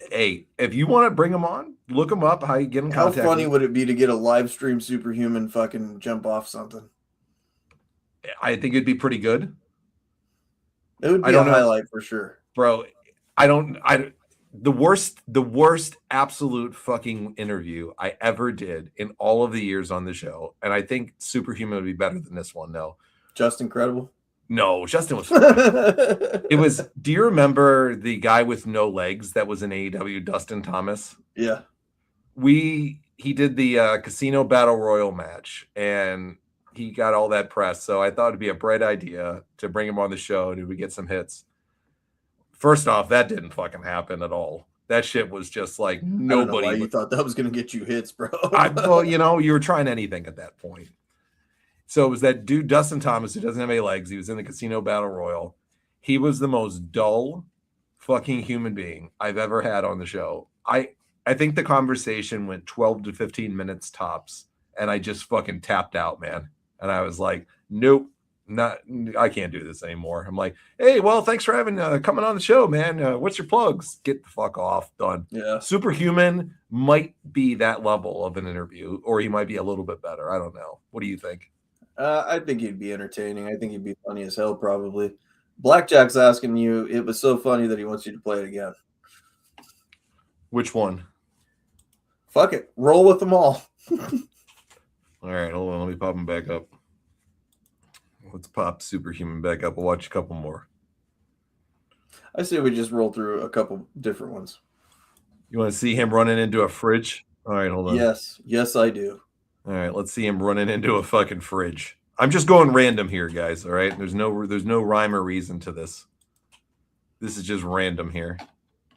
Hey, if you want to bring him on, look him up. How you get in
How
contact?
funny would it be to get a live stream Superhuman fucking jump off something?
I think it'd be pretty good,
It would
I
be a
don't know.
highlight for sure.
bro. The worst absolute fucking interview I ever did in all of the years on the show, and I think Superhuman would be better than this one.
Just incredible.
No, Justin was.
It
It was. Do you remember the guy with no legs that was in AEW, Dustin Thomas?
Yeah.
He did the Casino Battle Royal match, and he got all that press. So I thought it'd be a bright idea to bring him on the show, and he would get some hits. First off, that didn't fucking happen at all. That shit was just like
I don't know why
nobody.
you thought that was going to get you hits, bro.
Well, you were trying anything at that point. So it was that dude, Dustin Thomas, who doesn't have any legs. He was in the Casino Battle Royal. He was the most dull fucking human being I've ever had on the show. I think the conversation went 12 to 15 minutes tops, and I just fucking tapped out, man. And I was like, nope, I can't do this anymore. I'm like, hey, well, thanks for coming on the show, man. What's your plugs? Get the fuck off. Done.
Yeah.
Superhuman might be that level of an interview, or he might be a little bit better. I don't know. What do you think?
I think he'd be entertaining. I think he'd be funny as hell, probably. Blackjack's asking you, it was so funny that he wants you to play it again.
Which one?
Fuck it. Roll with them all.
All right, hold on. Let me pop him back up. Let's pop Superhuman back up. We'll watch a couple more.
I say we just roll through a couple different ones.
You want to see him running into a fridge? All right, hold on.
Yes, I do.
All right, let's see him running into a fucking fridge. I'm just going random here, guys. All right, there's no rhyme or reason to this. This is just random here.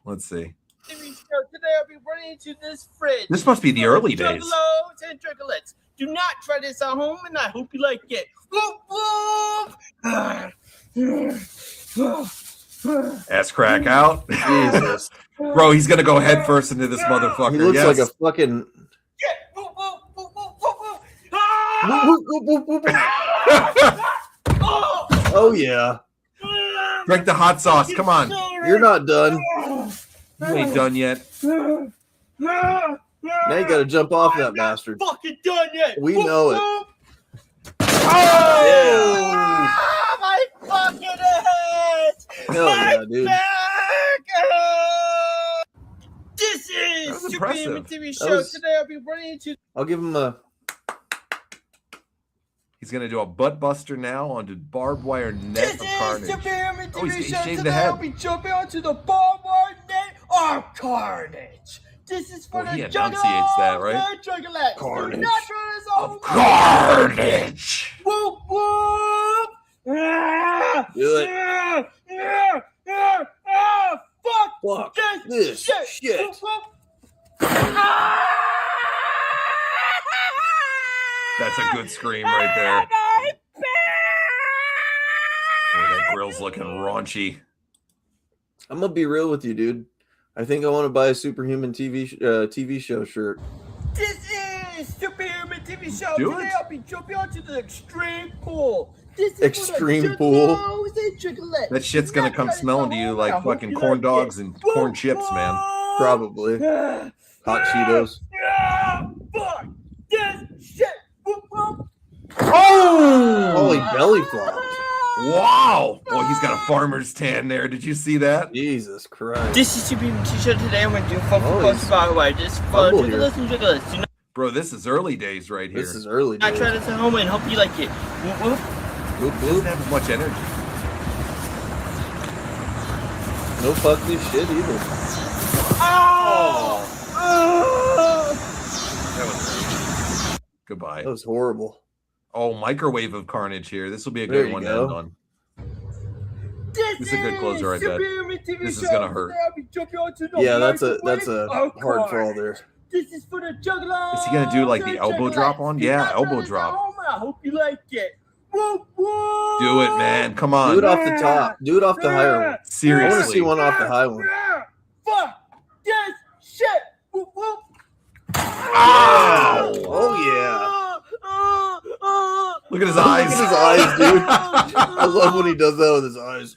Let's see.
Today I'll be running into this fridge.
This must be the early days.
Juggalos and Juggalettes. Do not try this at home, and I hope you like it. Whoop,
Ass crack out.
Jesus.
Bro, he's gonna go head first into this motherfucker.
He looks
Yes.
like a fucking. Oh, yeah.
Drink the hot sauce. Come on.
You're not done.
You ain't done yet.
Now you got to jump off that bastard.
Fucking done yet.
We know it.
Oh, my fucking head.
Hell yeah, dude.
Back. This is
was
Superhuman
impressive.
TV
That
show.
was-
Today I'll be running into
I'll give him a.
He's gonna do a butt buster now onto barbed wire net
This
of
is
carnage.
Superhuman
Oh, he
TV show.
shaved the
Today
head.
I'll be jumping onto the barbed wire net of carnage. This is for
Oh, he
the
enunciates that,
Juggalos
right?
and Juggalettes.
Carnage.
Do not try this
Of
on.
carnage.
Whoop whoop. Ah,
Do it.
fuck
Fuck
this
this shit.
Whoop, whoop. Ah!
That's a good scream right there. Boy, that grill's looking raunchy.
I'm going to be real with you, dude. I think I want to buy a Superhuman TV show shirt.
This is Superhuman TV Show.
Do
Today
it.
I'll be jumping onto the extreme pool. This is
Extreme pool.
That shit's gonna come smelling to you like fucking corn dogs and corn chips, man.
Probably. Hot Cheetos.
Fuck this shit.
Oh!
Holy belly flop.
Wow! Well, he's got a farmer's tan there. Did you see that?
Jesus Christ.
This is Superhuman TV Show. Today I'm going to do fun
Oh,
for
he's
by the way. Just fun.
humble
Jiggle
here.
this and jiggle this. You know,
Bro, this is early days right here.
This is early
I
days.
try this at home and hope you like it. Whoop, whoop.
Whoop,
He doesn't
whoop.
have much energy.
No fuck this shit either.
Oh!
That was goodbye.
That was horrible.
Oh, microwave of carnage here. This will be a
There
good
you
one
go.
to end on.
This
It's a good closer, I bet.
Superhuman TV
This is
Show.
gonna hurt.
Today I'll be jumping onto the
Yeah, that's a
microwave
hard
of
fall
course.
there.
This is for the juggalos.
Is he gonna do, like, the
and
elbow
juggalettes.
drop on?
You
Yeah,
guys try
elbow
this at
drop.
home, and I hope you like it. Whoop, whoop.
Do it, man. Come on.
Do it off the top. Do it off the higher one. I want to
Seriously.
see one off the high one.
Fuck this shit. Whoop, whoop.
Ow!
Oh,
Look at his eyes.
Look at his eyes, dude. I love when he does that with his eyes.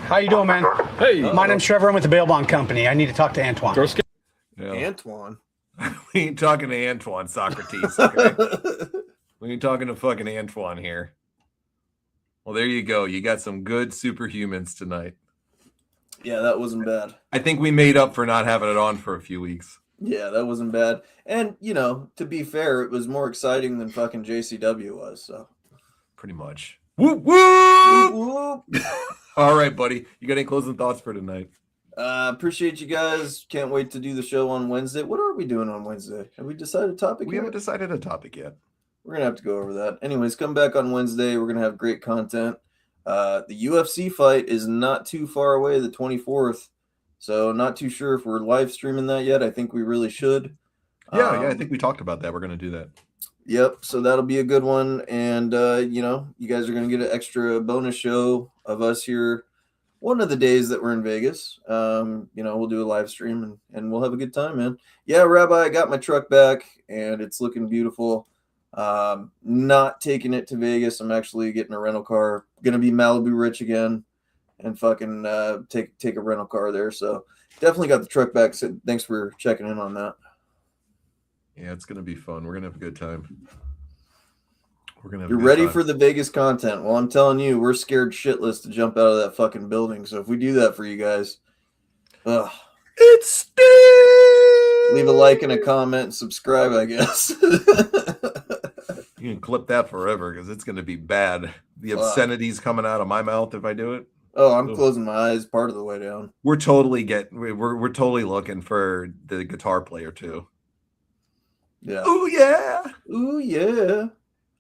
How you doing, man?
Hey,
My name's Trevor. I'm with the Bail Bond Company. I need to talk to Antoine.
Yeah.
Antoine.
We ain't talking to Antoine, Socrates. Okay? We ain't talking to fucking Antoine here. Well, there you go. You got some good superhumans tonight.
Yeah, that wasn't bad.
I think we made up for not having it on for a few weeks.
Yeah, that wasn't bad. And, you know, to be fair, it was more exciting than fucking JCW was, so.
Pretty much. Whoop, whoop!
Whoop.
All right, buddy. You got any closing thoughts for tonight?
Appreciate you guys. Can't wait to do the show on Wednesday. What are we doing on Wednesday? Have we decided a topic
We
yet?
haven't decided a topic yet.
We're going to have to go over that. Anyways, come back on Wednesday. We're going to have great content. The UFC fight is not too far away, the 24th. So not too sure if we're live streaming that yet. I think we really should.
Yeah, I think we talked about that. We're going to do that.
Yep. So that'll be a good one. And, you know, you guys are going to get an extra bonus show of us here one of the days that we're in Vegas. You know, we'll do a live stream and we'll have a good time, man. Yeah, Rabbi, I got my truck back and it's looking beautiful. Not taking it to Vegas. I'm actually getting a rental car. Going to be Malibu rich again and fucking take a rental car there. So definitely got the truck back. So thanks for checking in on that.
Yeah, it's going to be fun. We're going to have a good time. We're going to.
You're ready for the Vegas content. Well, I'm telling you, we're scared shitless to jump out of that fucking building. So if we do that for you guys,
It's still.
leave a like and a comment and subscribe, I guess.
You can clip that forever because it's going to be bad. The obscenities coming out of my mouth if I do it.
Oh, I'm closing my eyes part of the way down.
We're totally looking for the guitar player too.
Yeah.
Oh yeah,
Ooh, yeah.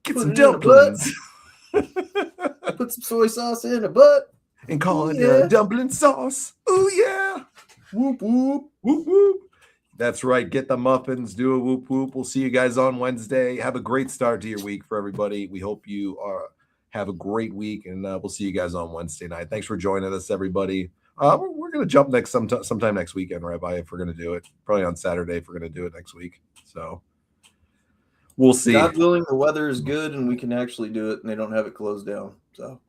get
Put
some
it in a
dumplings
Put some soy sauce in a butt.
and call it
Yeah.
dumpling sauce. Oh yeah, whoop whoop whoop whoop. That's right. Get the muffins. Do a whoop whoop. We'll see you guys on Wednesday. Have a great start to your week for everybody. We hope you have a great week, and we'll see you guys on Wednesday night. Thanks for joining us, everybody. We're going to jump sometime next weekend, Rabbi, if we're going to do it. Probably on Saturday if we're going to do it next week. So we'll see.
God willing, the weather is good and we can actually do it and they don't have it closed down. So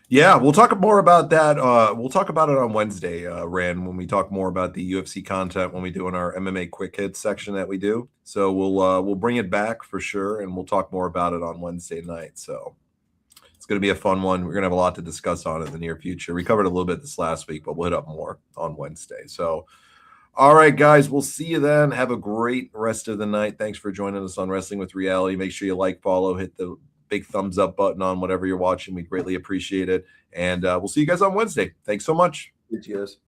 Yeah, we'll talk more about that. We'll talk about it on Wednesday, Ran, when we talk more about the UFC content when we do in our MMA quick hits section that we do. So we'll bring it back for sure, and we'll talk more about it on Wednesday night. So it's going to be a fun one. We're going to have a lot to discuss on it in the near future. We covered a little bit this last week, but we'll hit up more on Wednesday. So, all right, guys, we'll see you then. Have a great rest of the night. Thanks for joining us on Wrestling with Reality. Make sure you like, follow, hit the big thumbs up button on whatever you're watching. We greatly appreciate it. And we'll see you guys on Wednesday. Thanks so much.
Cheers.